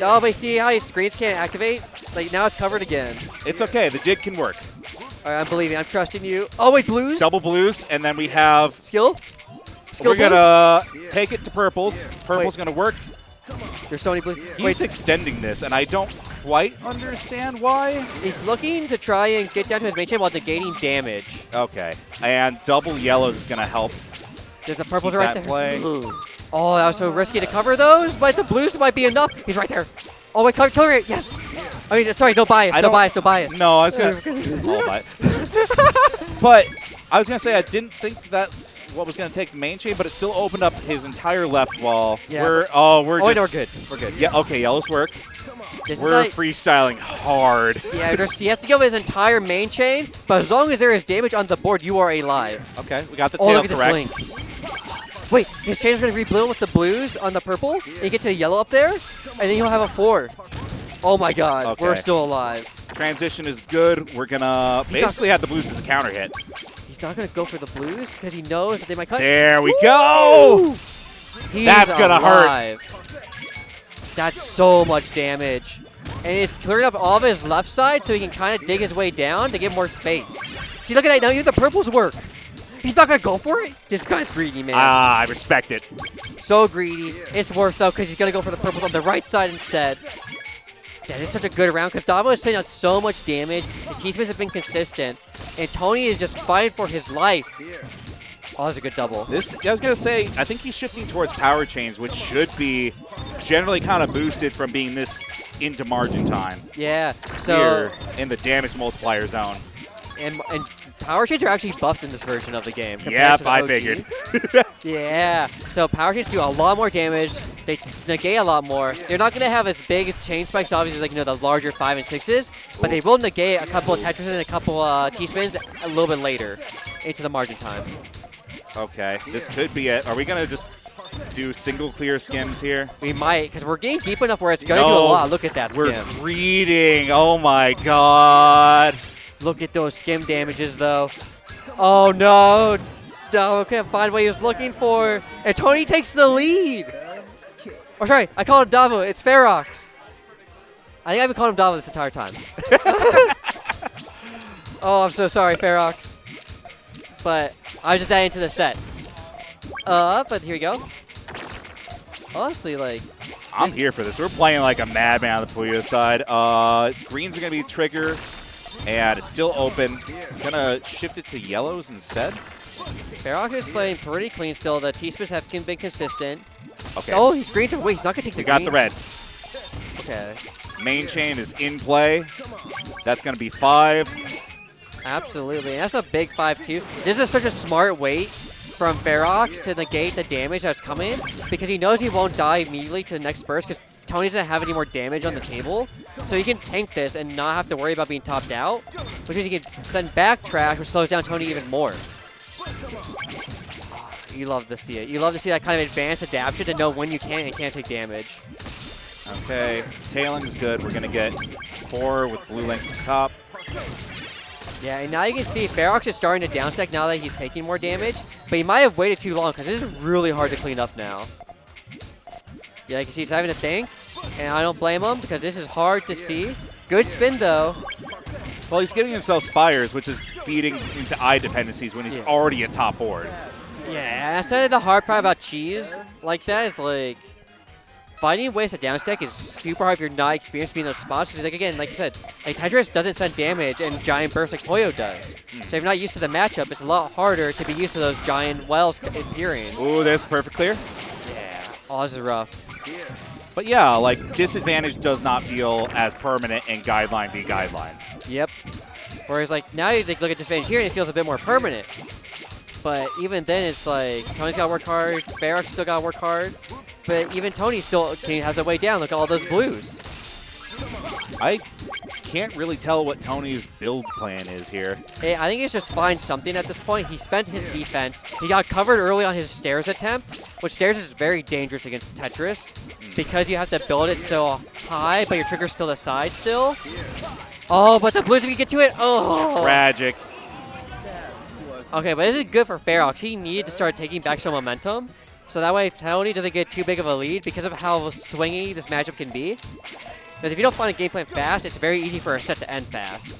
Oh, but see how his screens can't activate? Like now it's covered again. It's okay. The jig can work. All right, I'm believing. I'm trusting you. Oh wait, blues. Double blues, and then we have skill. We're gonna take it to purples. Purple's gonna work. There's so many blue. He's extending this, and I don't quite understand why. He's looking to try and get down to his main chain while negating damage. Okay, and double yellows is gonna help. There's the purples right there. Play. Oh, that was so risky to cover those, but the blues might be enough. He's right there. Oh wait, cover it. Yes. I mean, sorry, no bias. No bias. No, I was gonna. But I was gonna say I didn't think that's what was gonna take the main chain, but it still opened up his entire left wall. Yeah. We're good. We're good. Yeah. Okay. Yellows work. We're freestyling hard. Yeah, you have to give his entire main chain, but as long as there is damage on the board, you are alive. Okay, we got the tail look at correct. This link. Wait, his chain is going to rebuild with the blues on the purple, and you get to the yellow up there, and then you'll have a 4. Oh my god, okay. We're still alive. Transition is good. We're going to basically have the blues as a counter hit. He's not going to go for the blues because he knows that they might cut. There we go! That's going to hurt. That's so much damage. And he's clearing up all of his left side so he can kind of dig his way down to get more space. See, look at that. Now even the purples work. He's not going to go for it? This guy's greedy, man. I respect it. So greedy. It's worth, though, because he's going to go for the purples on the right side instead. That is such a good round because Davo is sending out so much damage. The T-Spins have been consistent. And Tony is just fighting for his life. Oh, that's a good double. I was going to say, I think he's shifting towards power chains, which should be generally kind of boosted from being this into margin time. Yeah. So here in the damage multiplier zone. And power chains are actually buffed in this version of the game. Yep, I figured. Yeah. So power chains do a lot more damage. They negate a lot more. They're not going to have as big chain spikes, obviously, as like the larger 5 and 6s, but they will negate a couple of Tetris and a couple T-spins a little bit later into the margin time. Okay, this could be it. Are we going to just do single clear skims here? We might, because we're getting deep enough where it's going to do a lot. Look at that skim. We're greeting. Oh, my God. Look at those skim damages, though. Oh, no. Davo can't find what he was looking for. And Tony takes the lead. Oh, sorry. I called it Davo. It's Ferox. I think I've been calling him Dava this entire time. Oh, I'm so sorry, Ferox. But I was just that into the set. But here we go. Honestly, like... I'm here for this. We're playing like a madman on the Puyo side. Greens are going to be trigger, and it's still open. Going to shift it to yellows instead. Ferox is playing pretty clean still. The T-spins have been consistent. Okay. Oh, he's greens. Wait, he's not going to take the We got greens. the red. Okay. Main chain is in play. That's going to be 5. Absolutely. And that's a big 5-2. This is such a smart wait from Ferox to negate the damage that's coming because he knows he won't die immediately to the next burst because Tony doesn't have any more damage on the table. So he can tank this and not have to worry about being topped out, which means he can send back trash, which slows down Tony even more. You love to see it. You love to see that kind of advanced adaptation to know when you can and can't take damage. Okay, tailing is good. We're going to get 4 with blue links at the top. Yeah, and now you can see Ferox is starting to downstack now that he's taking more damage, but he might have waited too long because this is really hard to clean up now. Yeah, you can see he's having to think, and I don't blame him because this is hard to see. Good spin, though. Well, he's giving himself Spires, which is feeding into eye dependencies when he's already at top board. Yeah, that's kind of the hard part about cheese like that is, like, finding ways to downstack is super hard if you're not experienced being in those spots. Because, like, again, like you said, like, Tetris doesn't send damage and giant bursts like Puyo does. So if you're not used to the matchup, it's a lot harder to be used to those giant wells appearing. Ooh, there's the perfect clear. Yeah. Oh, this is rough. But yeah, like, disadvantage does not feel as permanent in Guideline v. Guideline. Yep. Whereas, like, now you look at disadvantage here and it feels a bit more permanent. But even then, it's like, Tony's got to work hard, Ferox still got to work hard. But even Tony still has a way down. Look at all those blues. I can't really tell what Tony's build plan is here. Hey, I think he's just find something at this point. He spent his defense. He got covered early on his stairs attempt, which stairs is very dangerous against Tetris because you have to build it so high, but your trigger's still the side still. Oh, but the blues, if you get to it, oh. Tragic. Okay, but this is good for Ferox. He needed to start taking back some momentum. So that way Tony doesn't get too big of a lead because of how swingy this matchup can be. Because if you don't find a game plan fast, it's very easy for a set to end fast.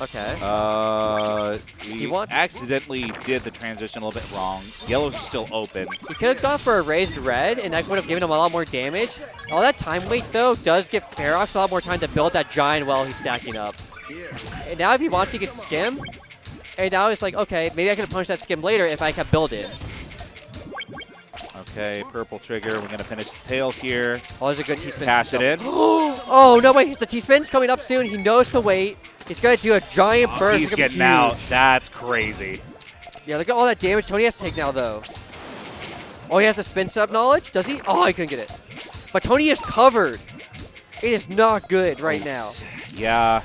Okay. He accidentally did the transition a little bit wrong. Yellows are still open. He could have gone for a raised red, and that would have given him a lot more damage. All that time wait, though, does give Ferox a lot more time to build that giant well he's stacking up. And now if he wants to get skim, and now it's like, okay, maybe I could have punched that skim later if I kept building. Okay, purple trigger. We're going to finish the tail here. Oh, there's a good T-spin. Cash it in. Oh, no, wait. The T-spin's coming up soon. He knows to wait. He's going to do a giant burst. He's getting out. That's crazy. Yeah, look at all that damage Tony has to take now, though. Oh, he has the spin sub knowledge? Does he? Oh, he couldn't get it. But Tony is covered. It is not good right now. Yeah.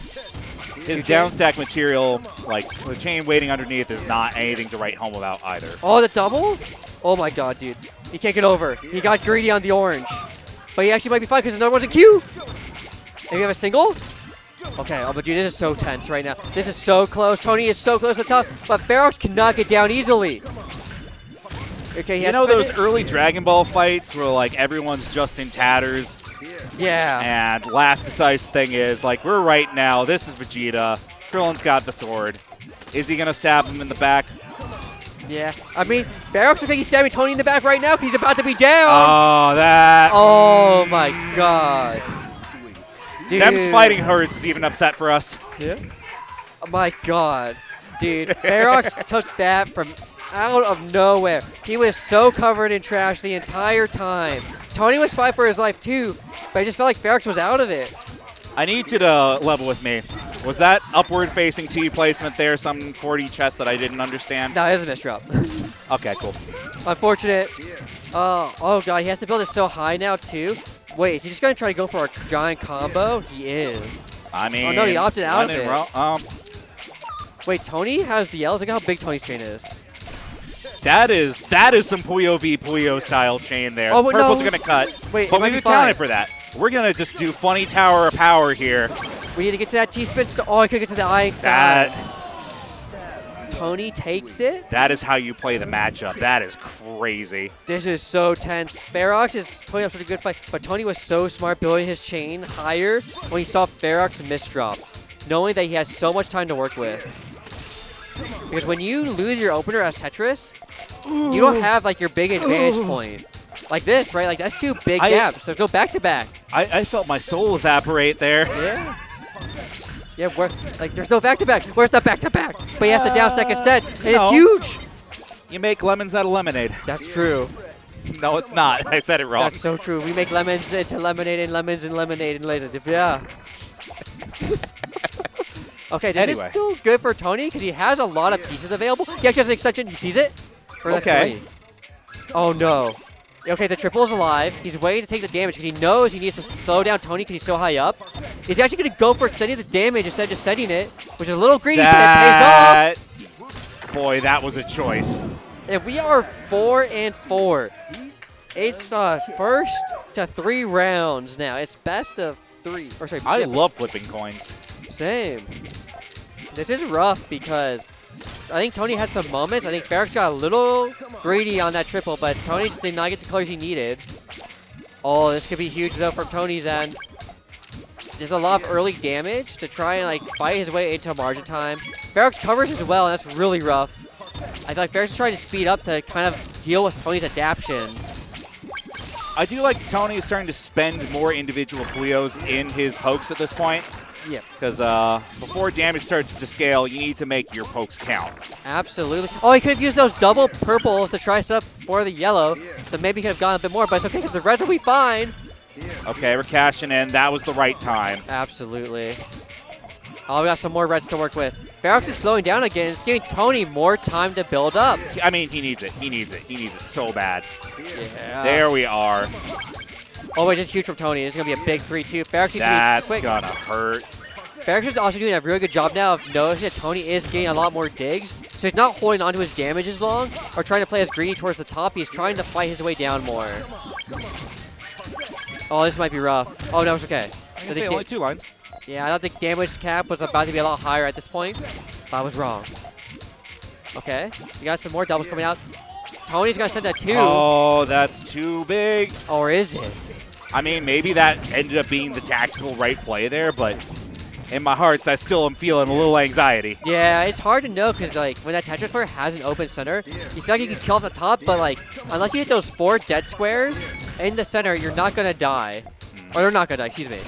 His downstack material, like the chain waiting underneath, is not anything to write home about either. Oh, the double? Oh my god, dude. He can't get over. He got greedy on the orange. But he actually might be fine because another one's in queue. And we have a single? Okay, oh, but dude, this is so tense right now. This is so close. Tony is so close to the top, but Ferox cannot get down easily. Okay, you know those early Dragon Ball fights where like everyone's just in tatters? Yeah. And last decisive thing is, like, we're right now. This is Vegeta. Krillin's got the sword. Is he going to stab him in the back? Yeah. I mean, Ferox looks like he's stabbing Tony in the back right now because he's about to be down. Oh, that. Oh, my God. Dude. Them's fighting hurts is even upset for us. Yeah. Oh, my God. Dude, Ferox took that from out of nowhere. He was so covered in trash the entire time. Tony was fighting for his life too, but I just felt like Ferox was out of it. I need you to level with me. Was that upward facing T placement there some 4D chess that I didn't understand? No, it was a misdrop. Okay, cool. Unfortunate. Oh god, he has to build it so high now too. Wait, is he just gonna try to go for a giant combo? He is. I mean, oh no, he opted out of it. Wait, Tony has the L's. Look how big Tony's chain is. That is some Puyo v Puyo style chain there. Oh, but Purple's no. gonna cut. Wait, but we've accounted for that. We're gonna just do funny tower of power here. We need to get to that T-spin. Oh, I could get to the eye. Tony takes it. That is how you play the matchup. That is crazy. This is so tense. Ferox is putting up such a good fight, but Tony was so smart building his chain higher when he saw Ferox misdrop, knowing that he has so much time to work with. Because when you lose your opener as Tetris, you don't have like your big advantage point. Like this, right? Like that's two big gaps. There's no back-to-back. I felt my soul evaporate there. Yeah. Yeah, like there's no back-to-back. Where's the back-to-back? But he has to down stack instead, and it's huge. You make lemons out of lemonade. That's true. No, it's not. I said it wrong. That's so true. We make lemons into lemonade and lemons and lemonade and later. Yeah. Okay, this is still good for Tony because he has a lot of pieces available. He actually has an extension. He sees it. For okay. Oh, no. Okay, the triple is alive. He's waiting to take the damage because he knows he needs to slow down Tony because he's so high up. He's actually going to go for extending the damage instead of just sending it, which is a little greedy, but it pays off. Boy, that was a choice. And we are 4-4. It's first to 3 rounds now. It's best of 3. Or sorry, I love flipping coins. Same. This is rough because I think Tony had some moments. I think Ferox got a little greedy on that triple, but Tony just did not get the colors he needed. Oh, this could be huge, though, from Tony's end. There's a lot of early damage to try and, like, fight his way into margin time. Ferox covers as well, and that's really rough. I feel like Ferox is trying to speed up to kind of deal with Tony's adaptions. I do like Tony is starting to spend more individual Puyos in his pokes at this point. Yeah. Because before damage starts to scale, you need to make your pokes count. Absolutely. Oh, he could have used those double purples to try stuff for the yellow, so maybe he could have gone a bit more, but it's okay because the reds will be fine. Okay, we're cashing in. That was the right time. Absolutely. Oh, we got some more reds to work with. Ferox is slowing down again. It's giving Tony more time to build up. I mean, he needs it. He needs it. He needs it so bad. Yeah. There we are. Oh, wait, this is huge from Tony. This is going to be a big 3-2. Ferox needs to be That's quick. going to hurt. Ferox is also doing a really good job now of noticing that Tony is getting a lot more digs. So he's not holding onto his damage as long or trying to play as greedy towards the top. He's trying to fight his way down more. Oh, this might be rough. Oh, no, it's okay. I say only 2 lines. Yeah, I don't think damage cap was about to be a lot higher at this point. But I was wrong. Okay, we got some more doubles coming out. Tony's going to send that 2. Oh, that's too big. Or is it? I mean, maybe that ended up being the tactical right play there, but in my hearts, I still am feeling a little anxiety. Yeah, it's hard to know because, like, when that Tetris player has an open center, you feel like you can kill off the top, but, like, unless you hit those 4 dead squares in the center, you're not going to die. Or they're not going to die, excuse me.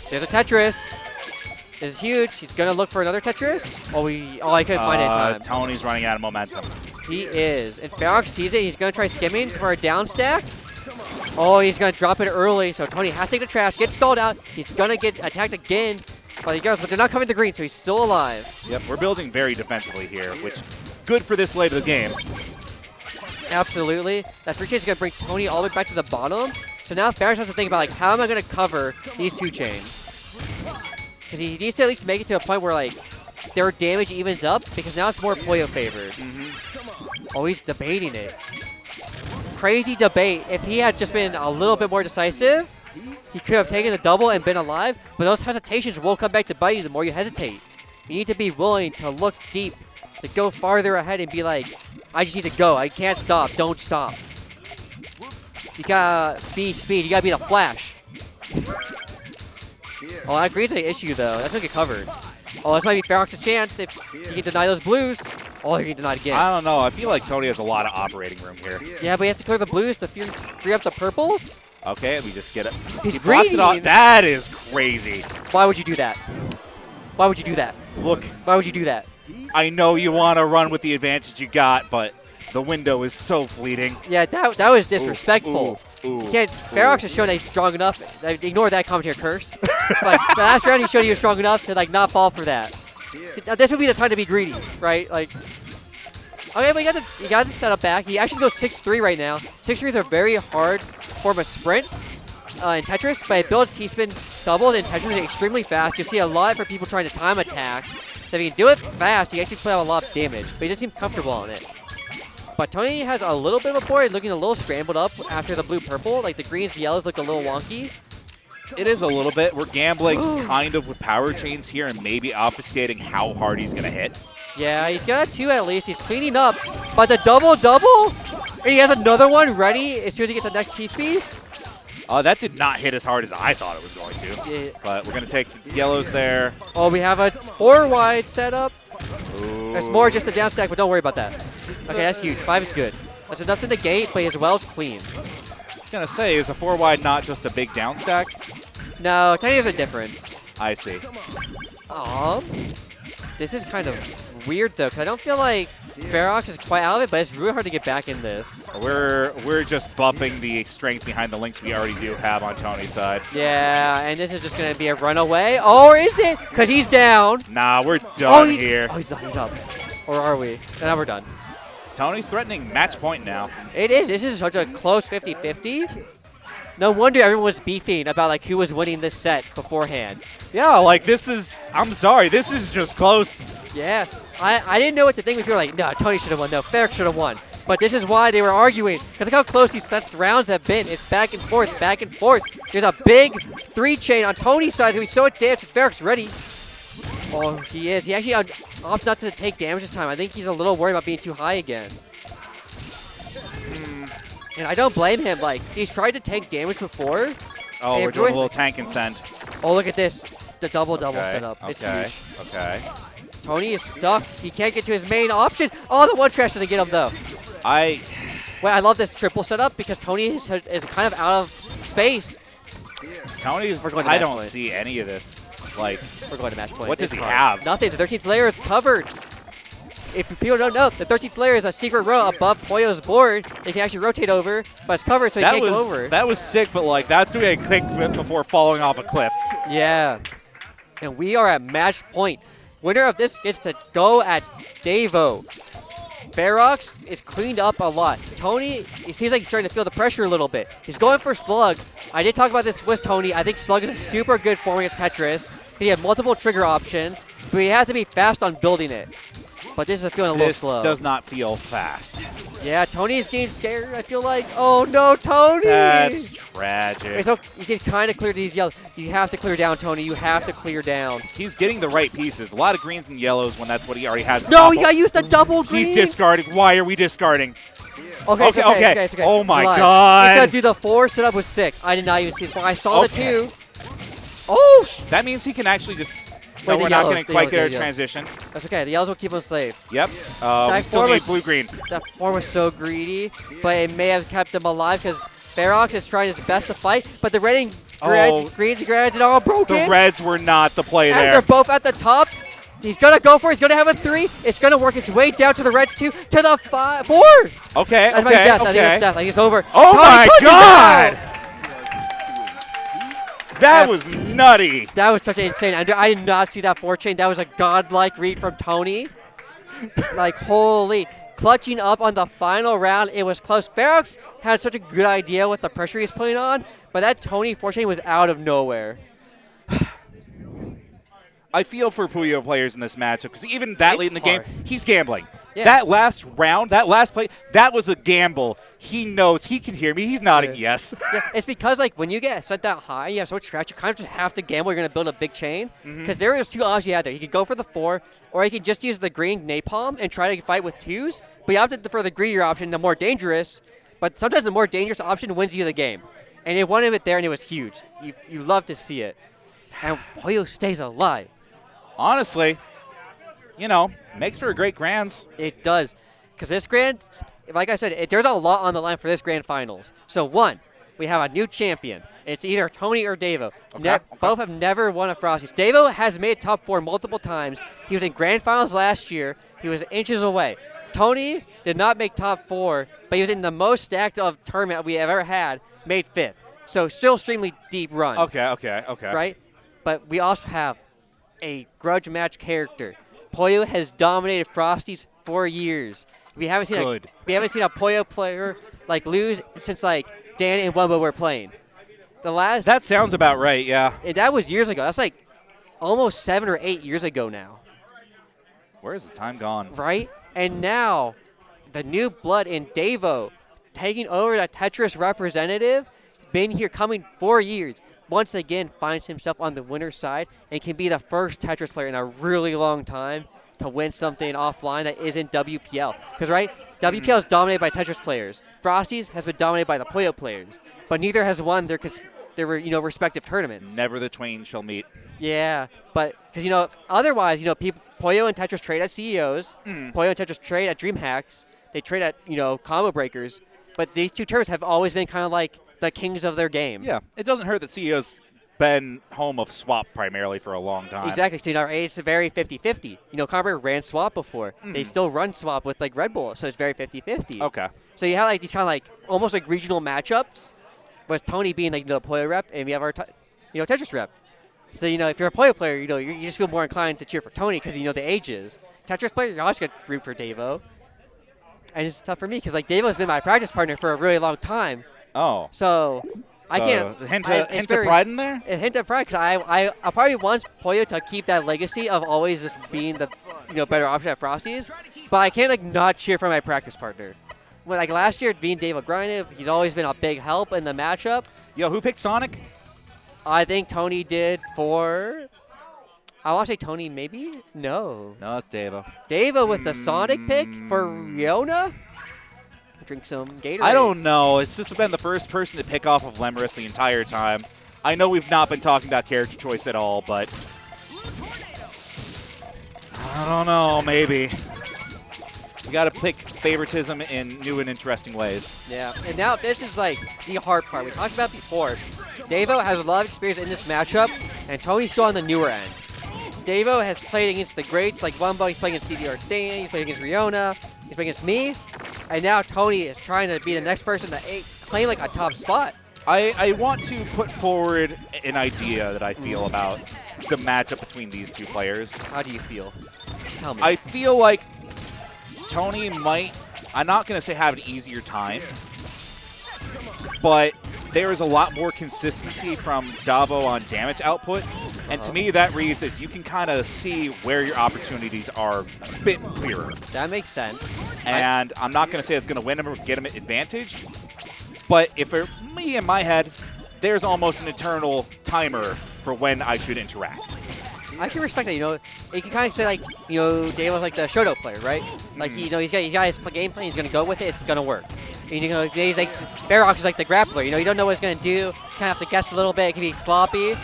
There's a Tetris. This is huge. He's going to look for another Tetris. Oh, I couldn't find it in time. Tony's running out of momentum. He is. And Ferox sees it. He's going to try skimming for a down stack. Oh, he's going to drop it early, so Tony has to take the trash, get stalled out. He's going to get attacked again by the girls, but they're not coming to green, so he's still alive. Yep, we're building very defensively here, which good for this late of the game. Absolutely. That 3 chain is going to bring Tony all the way back to the bottom. So now Ferox has to think about, like, how am I going to cover these 2 chains? Because he needs to at least make it to a point where, like, their damage evens up, because now it's more Puyo favored. Oh, he's debating it. Crazy debate. If he had just been a little bit more decisive, he could have taken the double and been alive, but those hesitations will come back to bite you the more you hesitate. You need to be willing to look deep, to go farther ahead and be like, I just need to go. I can't stop. Don't stop. You gotta be speed. You gotta be the Flash. Oh, that green's an issue, though. That's gonna get covered. Oh, this might be Ferox's chance if he can deny those blues. Oh, he can deny it again. I don't know. I feel like Tony has a lot of operating room here. Yeah, but he has to clear the blues to free up the purples. Okay, we just get it. He's he blocks it off. green. That is crazy. Why would you do that? Why would you do that? Look, Why would you do that? I know you want to run with the advantage you got, but the window is so fleeting. Yeah, that was disrespectful. Ooh, You can't. Ferox has shown that he's strong enough. Ignore that commentary curse. Like, the last round, he showed he was strong enough to, like, not fall for that. Now, this would be the time to be greedy, right? Like, okay, but you got the setup back. He actually goes 6-3 right now. 6-3 is a very hard form of sprint in Tetris, but it builds T-spin doubled, and Tetris is extremely fast. You'll see a lot for people trying to time attack. So if you can do it fast, you can actually put out a lot of damage, but he doesn't seem comfortable on it. But Tony has a little bit of a board, looking a little scrambled up after the blue-purple. Like, the greens and yellows look a little wonky. It is a little bit. We're gambling kind of with power chains here and maybe obfuscating how hard he's going to hit. Yeah, he's got a 2 at least. He's cleaning up. But the double-double? And he has another one ready as soon as he gets the next T-Speeds? That did not hit as hard as I thought it was going to. Yeah. But we're going to take yellows there. Oh, we have a 4-wide setup. Ooh. There's more just a down stack, but don't worry about that. Okay, that's huge. 5 is good. That's enough to negate, but as well as clean. I was going to say, is a 4-wide not just a big down stack? No, technically there's a difference. I see. This is kind of weird, though, because I don't feel like Ferox is quite out of it, but it's really hard to get back in this. We're just buffing the strength behind the links we already do have on Tony's side. Yeah, and this is just going to be a runaway. Or is it? Because he's down. Nah, we're done here. Oh, he's up. Or are we? Now we're done. Tony's threatening match point now. It is. This is such a close 50-50. No wonder everyone was beefing about like who was winning this set beforehand. Yeah, like this is, I'm sorry, this is just close. Yeah, I didn't know what to think. People were like, no, Tony should have won. No, Ferox should have won. But this is why they were arguing. Because look how close these set rounds have been. It's back and forth, back and forth. There's a big 3-chain on Tony's side. He's so damaged. Ferox ready. Oh, he is. He actually opted not to take damage this time. I think he's a little worried about being too high again. And I don't blame him. Like, he's tried to take damage before. Oh, we're doing a little tank and send. Oh, look at this. The double-double setup. It's huge. Okay. Tony is stuck. He can't get to his main option. Oh, the one trash doesn't get him, though. Wait, I love this triple setup because Tony is kind of out of space. Tony's, I don't see any of this. Like, we're going to match point. What does he have? Nothing. The 13th layer is covered. If people don't know, the 13th layer is a secret row above Puyo's board. They can actually rotate over, but it's covered, so he can't go over. That was sick, but like that's doing a kickflip before falling off a cliff. Yeah. And we are at match point. Winner of this gets to go at Devo. Ferox is cleaned up a lot. Tony, it seems like he's starting to feel the pressure a little bit. He's going for Slug. I did talk about this with Tony. I think Slug is a super good form against Tetris. He has multiple trigger options, but he has to be fast on building it. But this is feeling a little slow. This does not feel fast. Yeah, Tony is getting scared, I feel like. Oh, no, Tony! That's tragic. So you can kind of clear these yellows. You have to clear down, Tony. You have to clear down. He's getting the right pieces. A lot of greens and yellows when that's what he already has. No, you got to use the double greens. He's discarding. Why are we discarding? Okay, it's okay. Oh, my God. Dude, the 4 setup was sick. I did not even see the 4. I saw the 2. Oh! That means he can actually just... Wait, we're not going to quite get a transition. That's okay. The yellows will keep him safe. Yep. We still need blue-green. That 4 was so greedy, but it may have kept him alive because Ferox is trying his best to fight, but the red and greens and reds are all broken. The reds were not the play there. And they're both at the top. He's going to go for it. He's going to have a 3. It's going to work its way down to the reds, too, to the 4. Okay, That's my death. I think it's death. I think it's over. Oh, my God! That was nutty. That was such an insane. I did not see that 4-chain. That was a godlike read from Tony. Like, holy. Clutching up on the final round. It was close. Ferox had such a good idea with the pressure he's putting on, but that Tony 4-chain was out of nowhere. I feel for Puyo players in this matchup because even that late in the game, he's gambling. Yeah. That last round, that last play, that was a gamble. He knows. He can hear me. He's nodding yes. Yeah, it's because, like, when you get set that high, you have so much trash, you kind of just have to gamble. You're going to build a big chain. Because there was 2 options you had there. You could go for the 4, or you could just use the green napalm and try to fight with 2s. But you opted for the greedier option, the more dangerous. But sometimes the more dangerous option wins you the game. And it won him it there, and it was huge. You love to see it. And Puyo stays alive. Honestly, you know, makes for a great grands. It does. Because this grand, like I said, there's a lot on the line for this grand finals. So, 1, we have a new champion. It's either Tony or Devo. Both have never won a Frosties. Devo has made top 4 multiple times. He was in grand finals last year. He was inches away. Tony did not make top 4, but he was in the most stacked of tournament we have ever had, made 5th. So, still extremely deep run. Okay. Right? But we also have a grudge match character. Puyo has dominated Frosties for years. We haven't seen a Puyo player like lose since like Dan and Wumbo were playing. That sounds about right, yeah. That was years ago. That's like almost 7 or 8 years ago now. Where's the time gone? Right? And now the new blood in Devo taking over the Tetris representative, been here coming 4 years. Once again finds himself on the winner's side and can be the first Tetris player in a really long time to win something offline that isn't WPL. Because, right, WPL is dominated by Tetris players. Frosties has been dominated by the Puyo players. But neither has won their respective tournaments. Never the twain shall meet. Yeah, but because, otherwise, Puyo and Tetris trade at CEOs. Puyo and Tetris trade at DreamHacks. They trade at, combo breakers. But these two tournaments have always been kind of like the kings of their game. Yeah, it doesn't hurt that CEO's been home of Swap primarily for a long time. Exactly. So, it's very 50-50. Combo ran Swap before. They still run Swap with, like, Red Bull, so it's very 50-50. Okay. So you have, like, these kind of, like, almost like regional matchups, with Tony being, like, the Puyo rep, and we have our, Tetris rep. So, if you're a Puyo player, you just feel more inclined to cheer for Tony because, the ages. Tetris player, you're always going to root for Davo. And it's tough for me because, like, Davo's been my practice partner for a really long time. Oh. So I can't. A hint of pride in there? A hint of pride because I probably want Puyo to keep that legacy of always just being the better option at Frosties. But I can't, like, not cheer for my practice partner. When, like, last year, being Davo grinded, he's always been a big help in the matchup. Yo, who picked Sonic? I think Tony did for. I want to say Tony, maybe? No. No, it's Davo. Davo with the Sonic pick for Riona? Drink some Gatorade. I don't know. It's just been the first person to pick off of Lemurus the entire time. I know we've not been talking about character choice at all, but I don't know, maybe. You got to pick favoritism in new and interesting ways. Yeah, and now this is, like, the hard part. We talked about before. Davo has a lot of experience in this matchup, and Tony's still on the newer end. Davo has played against the greats like Wumbo, he's playing against DDR Stan, he's playing against Riona, he's playing against me, and now Tony is trying to be the next person to claim, like, a top spot. I want to put forward an idea that I feel about the matchup between these two players. How do you feel? Tell me. I feel like Tony might, I'm not going to say have an easier time, but there is a lot more consistency from Davo on damage output. And to me, that reads as you can kind of see where your opportunities are a bit clearer. That makes sense. And I'm not going to say it's going to win him or get him an advantage. But if it me in my head, there's almost an eternal timer for when I should interact. I can respect that. You can kind of say, like, Davo's like the Shoto player, right? Like, he's got his game plan. He's going to go with it. It's going to work. And, he's like, Barox is like the grappler. You don't know what he's going to do. You kind of have to guess a little bit. It can be sloppy.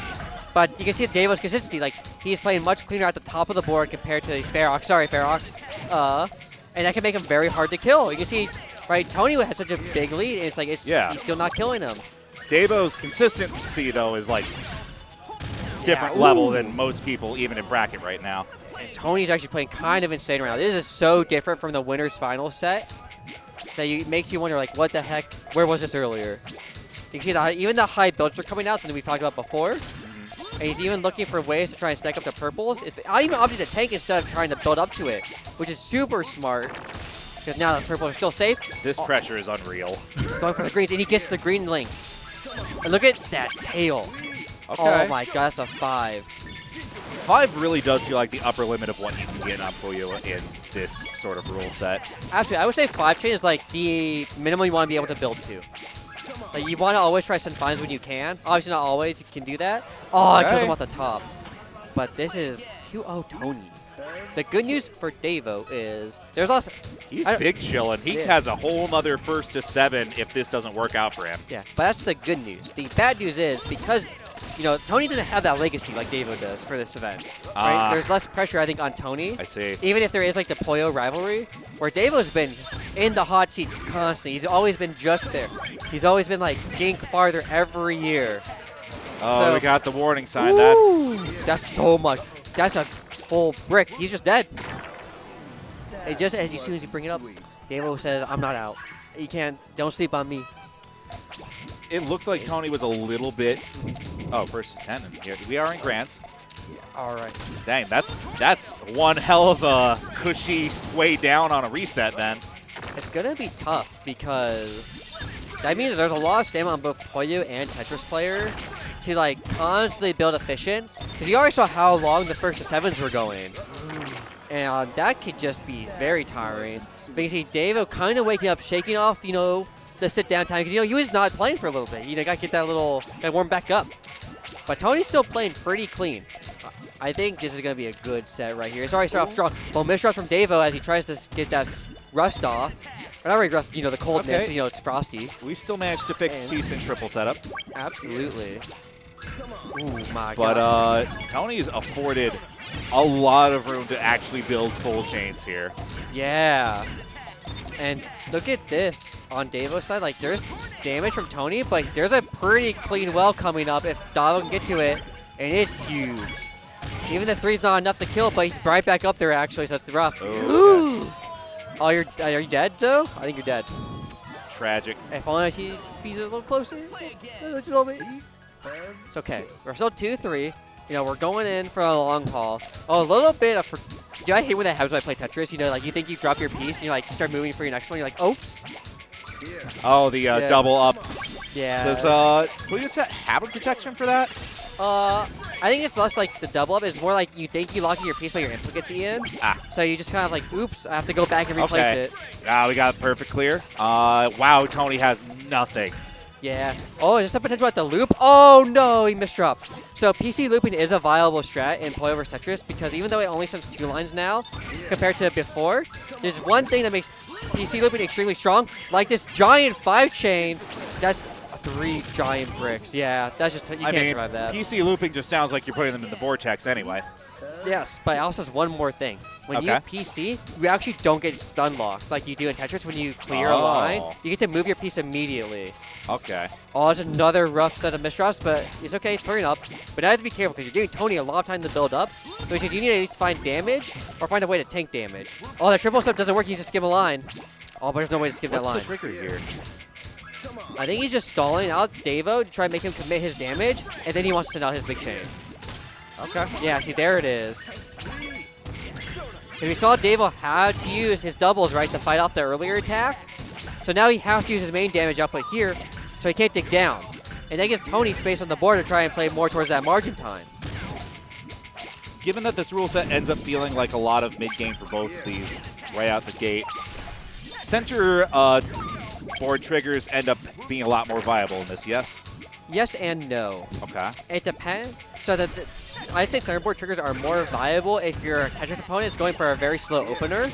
But you can see Davo's consistency. Like, he's playing much cleaner at the top of the board compared to Ferox. Sorry, Ferox. And that can make him very hard to kill. You can see, right, Tony had such a big lead. And it's like, he's still not killing him. Davo's consistency, though, is like different level than most people, even in bracket right now. And Tony's actually playing kind of insane right now. This is so different from the winner's final set that it makes you wonder, like, what the heck? Where was this earlier? You can see even the high builds are coming out, something we've talked about before. And he's even looking for ways to try and stack up the purples. I'll even opt to tank instead of trying to build up to it, which is super smart. Because now the purples are still safe. This pressure is unreal. He's going for the greens, and he gets the green link. And look at that tail. Okay. Oh my god, that's a 5. 5 really does feel like the upper limit of what you can get on Puyo in this sort of rule set. Absolutely. I would say 5 chain is, like, the minimum you want to be able to build to. Like, you want to always try send finds when you can. Obviously not always. You can do that. Oh, it kills him off the top. But this is 2-0 Tony. The good news for Davo is there's also... He's big chillin'. He has a whole nother 1st to 7 if this doesn't work out for him. Yeah, but that's the good news. The bad news is because, Tony doesn't have that legacy like Davo does for this event. Right? There's less pressure, I think, on Tony. I see. Even if there is, like, the Puyo rivalry, where Davo's been in the hot seat constantly. He's always been just there. He's always been, like, getting farther every year. Oh, so, we got the warning sign. That's so much. That's a full brick. He's just dead. And just as soon as you bring it up, Davo says, I'm not out. You don't sleep on me. It looked like Tony was a little bit... Oh, 1st to 10 in here. We are in grants. All right. Dang, that's one hell of a cushy way down on a reset then. It's going to be tough because that means there's a lot of stamina on both Puyo and Tetris player to, like, constantly build efficient. Because you already saw how long the 1st to 7s were going. And that could just be very tiring. But you see Davo kind of waking up, shaking off, the sit-down time. Because, he was not playing for a little bit. Got to get that got to warm back up. But Tony's still playing pretty clean. I think this is going to be a good set right here. It's already started off strong. Well, misdrops from Davo as he tries to get that rust off. Or not really rust, the coldness, because, it's Frosty. We still managed to fix T-spin triple setup. Absolutely. Ooh, my God. But Tony's afforded a lot of room to actually build full chains here. Yeah. And look at this on Davo's side. Like, there's damage from Tony, but there's a pretty clean well coming up if Davo can get to it. And it's huge. Even the 3's not enough to kill, but he's right back up there, actually, so it's rough. Ooh. Oh, are you dead, though? I think you're dead. Tragic. If only he speeds it a little closer. Just a little bit. It's okay. We're still 2-3. We're going in for a long haul. Oh, a little bit of... I hate when that happens when I play Tetris. Like, you think you drop your piece, and you start moving for your next one. You're like, oops. Oh, the double up. Yeah. Does Puyo have a protection for that? I think it's less like the double up. It's more like you think you lock in your piece, but your input gets eaten. So you just kind of like, oops, I have to go back and replace it. We got perfect clear. Wow, Tony has nothing. Yeah. Oh, just the potential at the loop. Oh, no, he misdropped. So PC looping is a viable strat in Puyo vs Tetris because even though it only sends 2 lines now compared to before, there's one thing that makes PC looping extremely strong, like this giant 5-chain. That's 3 giant bricks. Yeah, that's just, you can't survive that. PC looping just sounds like you're putting them in the Vortex anyway. Yes, but it also has one more thing. When you PC, you actually don't get stun locked like you do in Tetris when you clear a line. You get to move your piece immediately. Okay. Oh, it's another rough set of misdrops, but it's okay. It's clearing up. But now you have to be careful because you're giving Tony a lot of time to build up, which means you need to at least find damage or find a way to tank damage. Oh, that triple step doesn't work. He needs to skip a line. Oh, but there's no way to skip that line. What's the trigger here? I think he's just stalling out Davo to try and make him commit his damage, and then he wants to send out his big chain. Okay. Yeah, see, there it is. And we saw Davo had to use his doubles, right, to fight off the earlier attack. So now he has to use his main damage output here, so he can't dig down. And that gives Tony space on the board to try and play more towards that margin time. Given that this rule set ends up feeling like a lot of mid-game for both of these right out the gate, center board triggers end up being a lot more viable in this, yes? Yes and no. Okay. It depends. So I'd say center board triggers are more viable if your Tetris opponent is going for a very slow opener.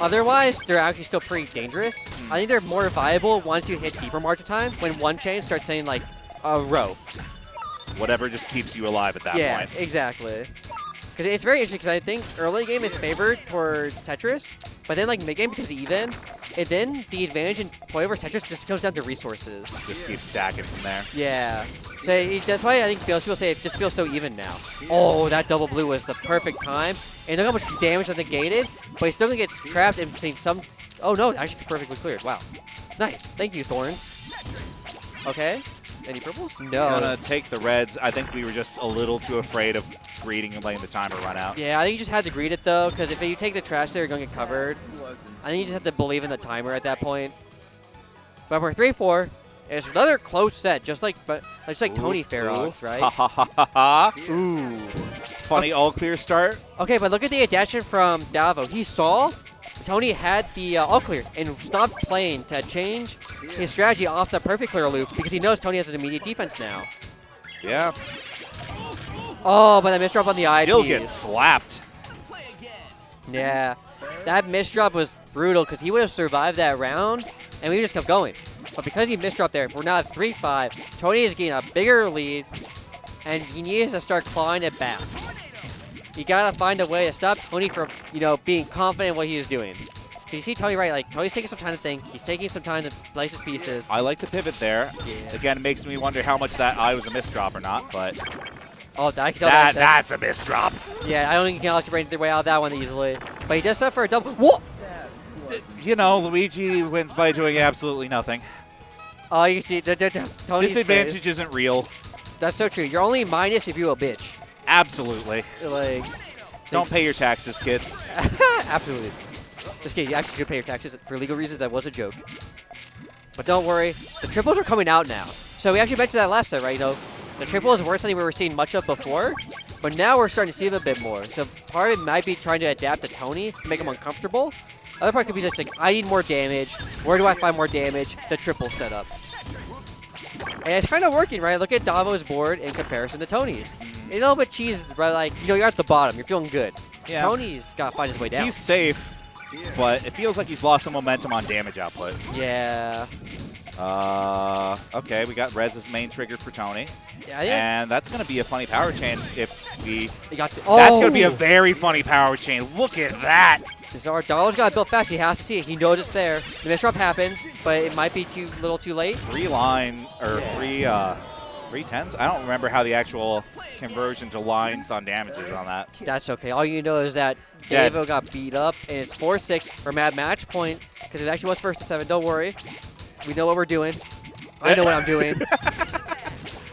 Otherwise, they're actually still pretty dangerous. I think they're more viable once you hit deeper margin time, when one chain starts saying like a row. Whatever just keeps you alive at that point. Yeah, exactly. Because it's very interesting because I think early game is favored towards Tetris, but then like mid game becomes even, and then the advantage in Puyo vs Tetris just comes down to resources. Just keep stacking from there. Yeah. So that's why I think most people say it just feels so even now. Oh, that double blue was the perfect time. And look how much damage that negated, but he still gonna get trapped and seeing some... Oh no, actually perfectly cleared. Wow. Nice. Thank you, Thorns. Okay. Any purples? No. I'm gonna take the reds. I think we were just a little too afraid of greeting and letting the timer run out. Yeah, I think you just had to greet it though, because if you take the trash there, you're gonna get covered. I think you just have to believe in the timer at that point. But we're 3-4. It's another close set, just like Tony Ferox, right? Ha ha ha ha ha. Ooh. Funny all-clear start. Okay, but look at the adaptation from Davo. He saw Tony had the all-clear and stopped playing to change his strategy off the perfect clear loop because he knows Tony has an immediate defense now. Yeah. Oh, but that misdrop on the eyepiece. Still gets slapped. Yeah. That misdrop was brutal because he would have survived that round and we just kept going. But because he misdropped there, we're now at 3-5. Tony is getting a bigger lead, and he needs to start clawing it back. You gotta find a way to stop Tony from, being confident in what he is doing. You see Tony, right? Like, Tony's taking some time to think. He's taking some time to place his pieces. I like the pivot there. Yeah. Again, it makes me wonder how much that eye was a misdrop or not, but... Oh, I can tell that's a misdrop. Yeah, I don't think you can actually break their way out of that one easily. But he does suffer a double... Whoa! Luigi wins by doing absolutely nothing. Oh, you see, Tony's disadvantage face. isn't real. That's so true. You're only minus if you a bitch. Absolutely. Like, don't pay your taxes, kids. Absolutely. Just kidding. You actually should pay your taxes for legal reasons. That was a joke. But don't worry. The triples are coming out now. So we actually mentioned that last time, right? The triples weren't something we were seeing much of before, but now we're starting to see them a bit more. So part of it might be trying to adapt to Tony to make him uncomfortable. Other part could be just like, I need more damage. Where do I find more damage? The triple setup. And it's kind of working, right? Look at Davo's board in comparison to Tony's. a little bit cheesed, but like, you're at the bottom. You're feeling good. Yeah. Tony's got to find his way down. He's safe, but it feels like he's lost some momentum on damage output. Yeah. Okay, we got Rez's main trigger for Tony. Yeah, and that's going to be a funny power chain if we... That's Oh! going to be a very funny power chain. Look at that! Dollar's got to build fast. He has to see it. He knows it's there. The misdrop happens, but it might be a little too late. Three 310s? I don't remember how the actual conversion to lines on damage is on that. That's okay. All you know is that Davo got beat up, and it's 4-6 for Mad Match Point, because it actually was first to 7. Don't worry. We know what we're doing. I know what I'm doing.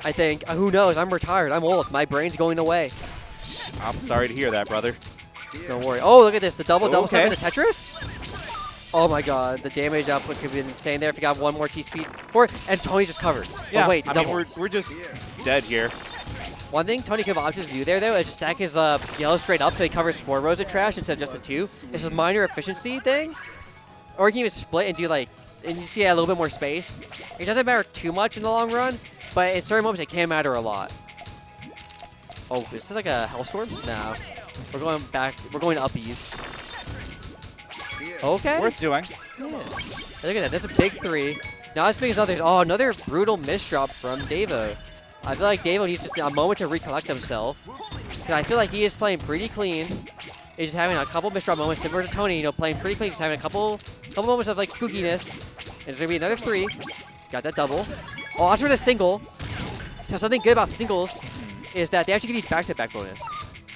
I think. Who knows? I'm retired. I'm old. My brain's going away. I'm sorry to hear that, brother. Don't worry. Oh, look at this. The double stuff Okay. into Tetris. Oh, my God. The damage output could be insane there if you got one more T-speed for it. And Tony just covered. Yeah, Oh, wait. I mean, we're just dead here. One thing Tony could have opted to do there, though, is just stack his yellows straight up so he covers 4 rows of trash instead of just the 2. It's a minor efficiency thing. Or you can even split and do, like, and you see a little bit more space. It doesn't matter too much in the long run, but in certain moments it can matter a lot. Oh, is this like a Hellstorm? No. We're going back. We're going uppies. Okay. Worth doing. Yeah. Look at that. That's a big 3. Not as big as others. Oh, another brutal misdrop from Davo. I feel like Davo needs just a moment to recollect himself. Because I feel like he is playing pretty clean. He's just having a couple misdrop moments, similar to Tony, playing pretty clean, just having a couple moments of like spookiness. And there's gonna be another 3. Got that double. Oh, after the single. Now, something good about singles is that they actually give you back-to-back bonus.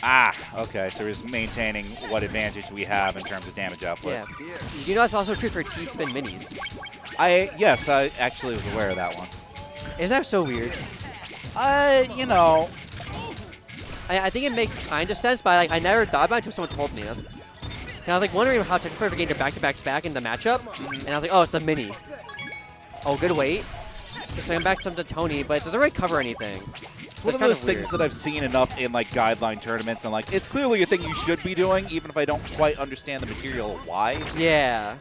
Ah, okay. So we're just maintaining what advantage we have in terms of damage output. Yeah. You know that's also true for T-spin minis. Yes, I actually was aware of that one. Isn't that so weird? You know. I think it makes kind of sense, but I never thought about it until someone told me. And I was like wondering how Tetris players are getting their back-to-backs back in the matchup, and I was like, oh, it's the mini. Oh, good wait. Just send back some to Tony, but it doesn't really cover anything. It's one of those things that I've seen enough in like guideline tournaments, and like it's clearly a thing you should be doing, even if I don't quite understand the material why. Yeah.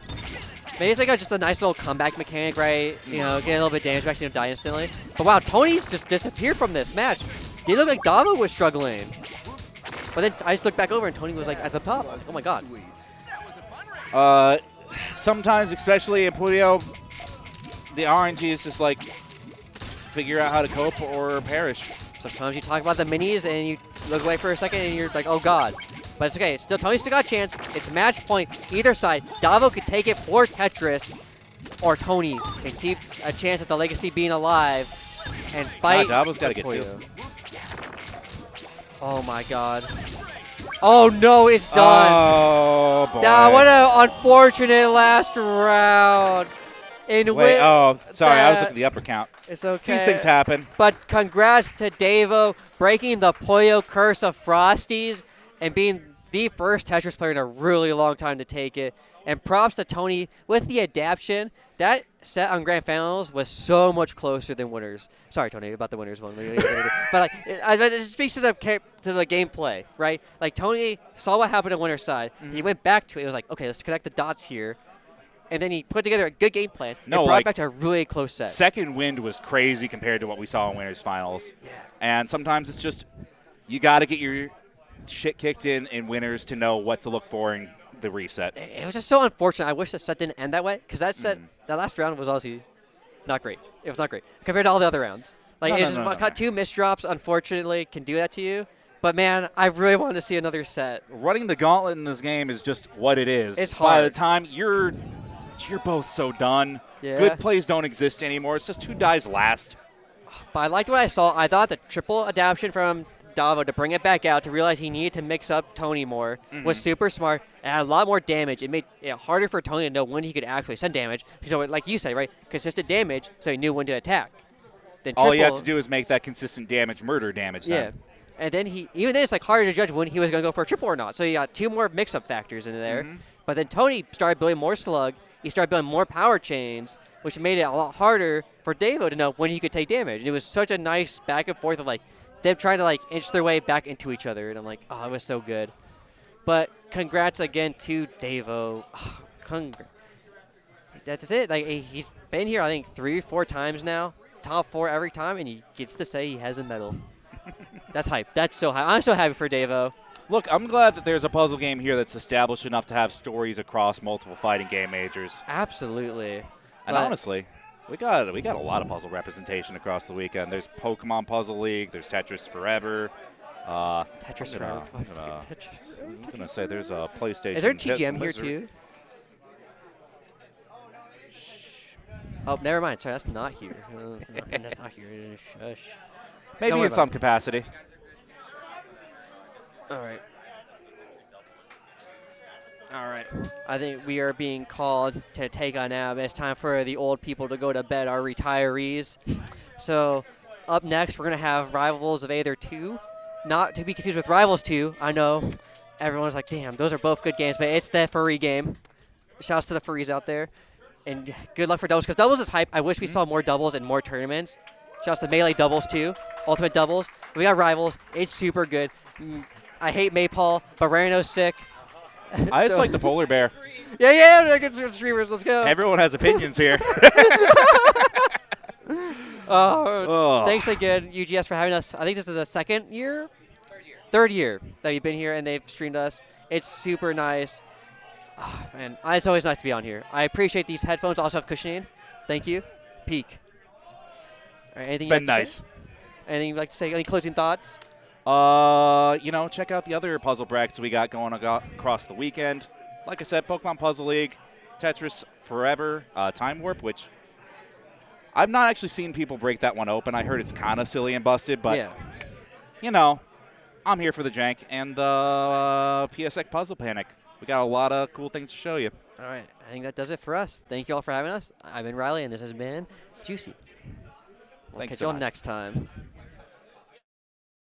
Maybe it's like just a nice little comeback mechanic, right? You know, get a little bit of damage back, die instantly. But wow, Tony just disappeared from this match. Did look like Davo was struggling. But then I just looked back over and Tony was like at the top. I was like, oh my God. Sometimes, especially in Puyo, the RNG is just like figure out how to cope or perish. Sometimes you talk about the minis and you look away for a second and you're like, oh God. But it's okay. Tony still got a chance. It's match point either side. Davo could take it for Tetris, or Tony can keep a chance at the legacy being alive and fight. Davo's got to get 2. Oh my God. Oh no, it's done. Oh boy. What an unfortunate last round. Sorry, I was looking at the upper count. It's okay. These things happen. But congrats to Davo breaking the Puyo curse of Frosties and being the first Tetris player in a really long time to take it. And props to Tony with the adaption. That set on Grand Finals was so much closer than winners. Sorry, Tony, about the winners one. But like, it speaks to the gameplay, right? Like Tony saw what happened on winner's side. He went back to it. It was like, okay, let's connect the dots here. And then he put together a good game plan and brought it back to a really close set. Second wind was crazy compared to what we saw in winners finals. Yeah. And sometimes it's just you got to get your shit kicked in winners to know what to look for in the reset. It was just so unfortunate. I wish the set didn't end that way because that set, that last round was honestly not great. It was not great compared to all the other rounds. Like cut 2 misdrops, unfortunately, can do that to you. But man, I really wanted to see another set. Running the gauntlet in this game is just what it is. It's hard. By the time you're both so done. Yeah. Good plays don't exist anymore. It's just who dies last. But I liked what I saw. I thought the triple adaptation from Davo to bring it back out to realize he needed to mix up Tony more was super smart and had a lot more damage. It made it harder for Tony to know when he could actually send damage. So like you said, right, consistent damage, so he knew when to attack. Then all you have to do is make that consistent damage murder damage. Yeah. Then. And then even then it's like harder to judge when he was going to go for a triple or not. So you got 2 more mix-up factors in there. But then Tony started building more slug. He started building more power chains, which made it a lot harder for Davo to know when he could take damage. And it was such a nice back and forth of like them trying to like inch their way back into each other. And I'm like, oh, it was so good. But congrats again to Davo. Oh, that's it. Like he's been here, I think, 3 or 4 times now. Top 4 every time, and he gets to say he has a medal. That's hype. That's so hype. I'm so happy for Davo. Look, I'm glad that there's a puzzle game here that's established enough to have stories across multiple fighting game majors. Absolutely. And But honestly, we got a lot of puzzle representation across the weekend. There's Pokemon Puzzle League. There's Tetris Forever. Tetris Forever. I'm gonna say there's a PlayStation. Is there TGM here too? Oh, never mind. Sorry, that's not here. That's not here. Shush. Maybe Don't worry in some capacity. All right. All right. I think we are being called to take a nap. It's time for the old people to go to bed, our retirees. So up next, we're going to have Rivals of Aether 2. Not to be confused with Rivals 2. I know everyone's like, damn, those are both good games, but it's the furry game. Shouts to the furries out there. And good luck for doubles, because doubles is hype. I wish we saw more doubles and more tournaments. Shouts to Melee doubles, too. Ultimate doubles. We got Rivals. It's super good. I hate Maypal, but Reno's sick. I just like the polar bear. Yeah, good streamers. Let's go. Everyone has opinions here. Thanks again, UGS, for having us. I think this is the second year? Third year that you've been here and they've streamed us. It's super nice. Oh, man, it's always nice to be on here. I appreciate these headphones. Also have cushioning. Thank you. Peak. All right, anything It's been you'd like to nice. say? Anything you'd like to say? Any closing thoughts? Check out the other puzzle brackets we got going across the weekend. Like I said, Pokemon Puzzle League, Tetris Forever, Time Warp, which I've not actually seen people break that one open. I heard it's kind of silly and busted, but, yeah. I'm here for the jank. And the PSX Puzzle Panic. We got a lot of cool things to show you. All right. I think that does it for us. Thank you all for having us. I've been Riley, and this has been Juicy. We'll Thanks catch so you all much. next time.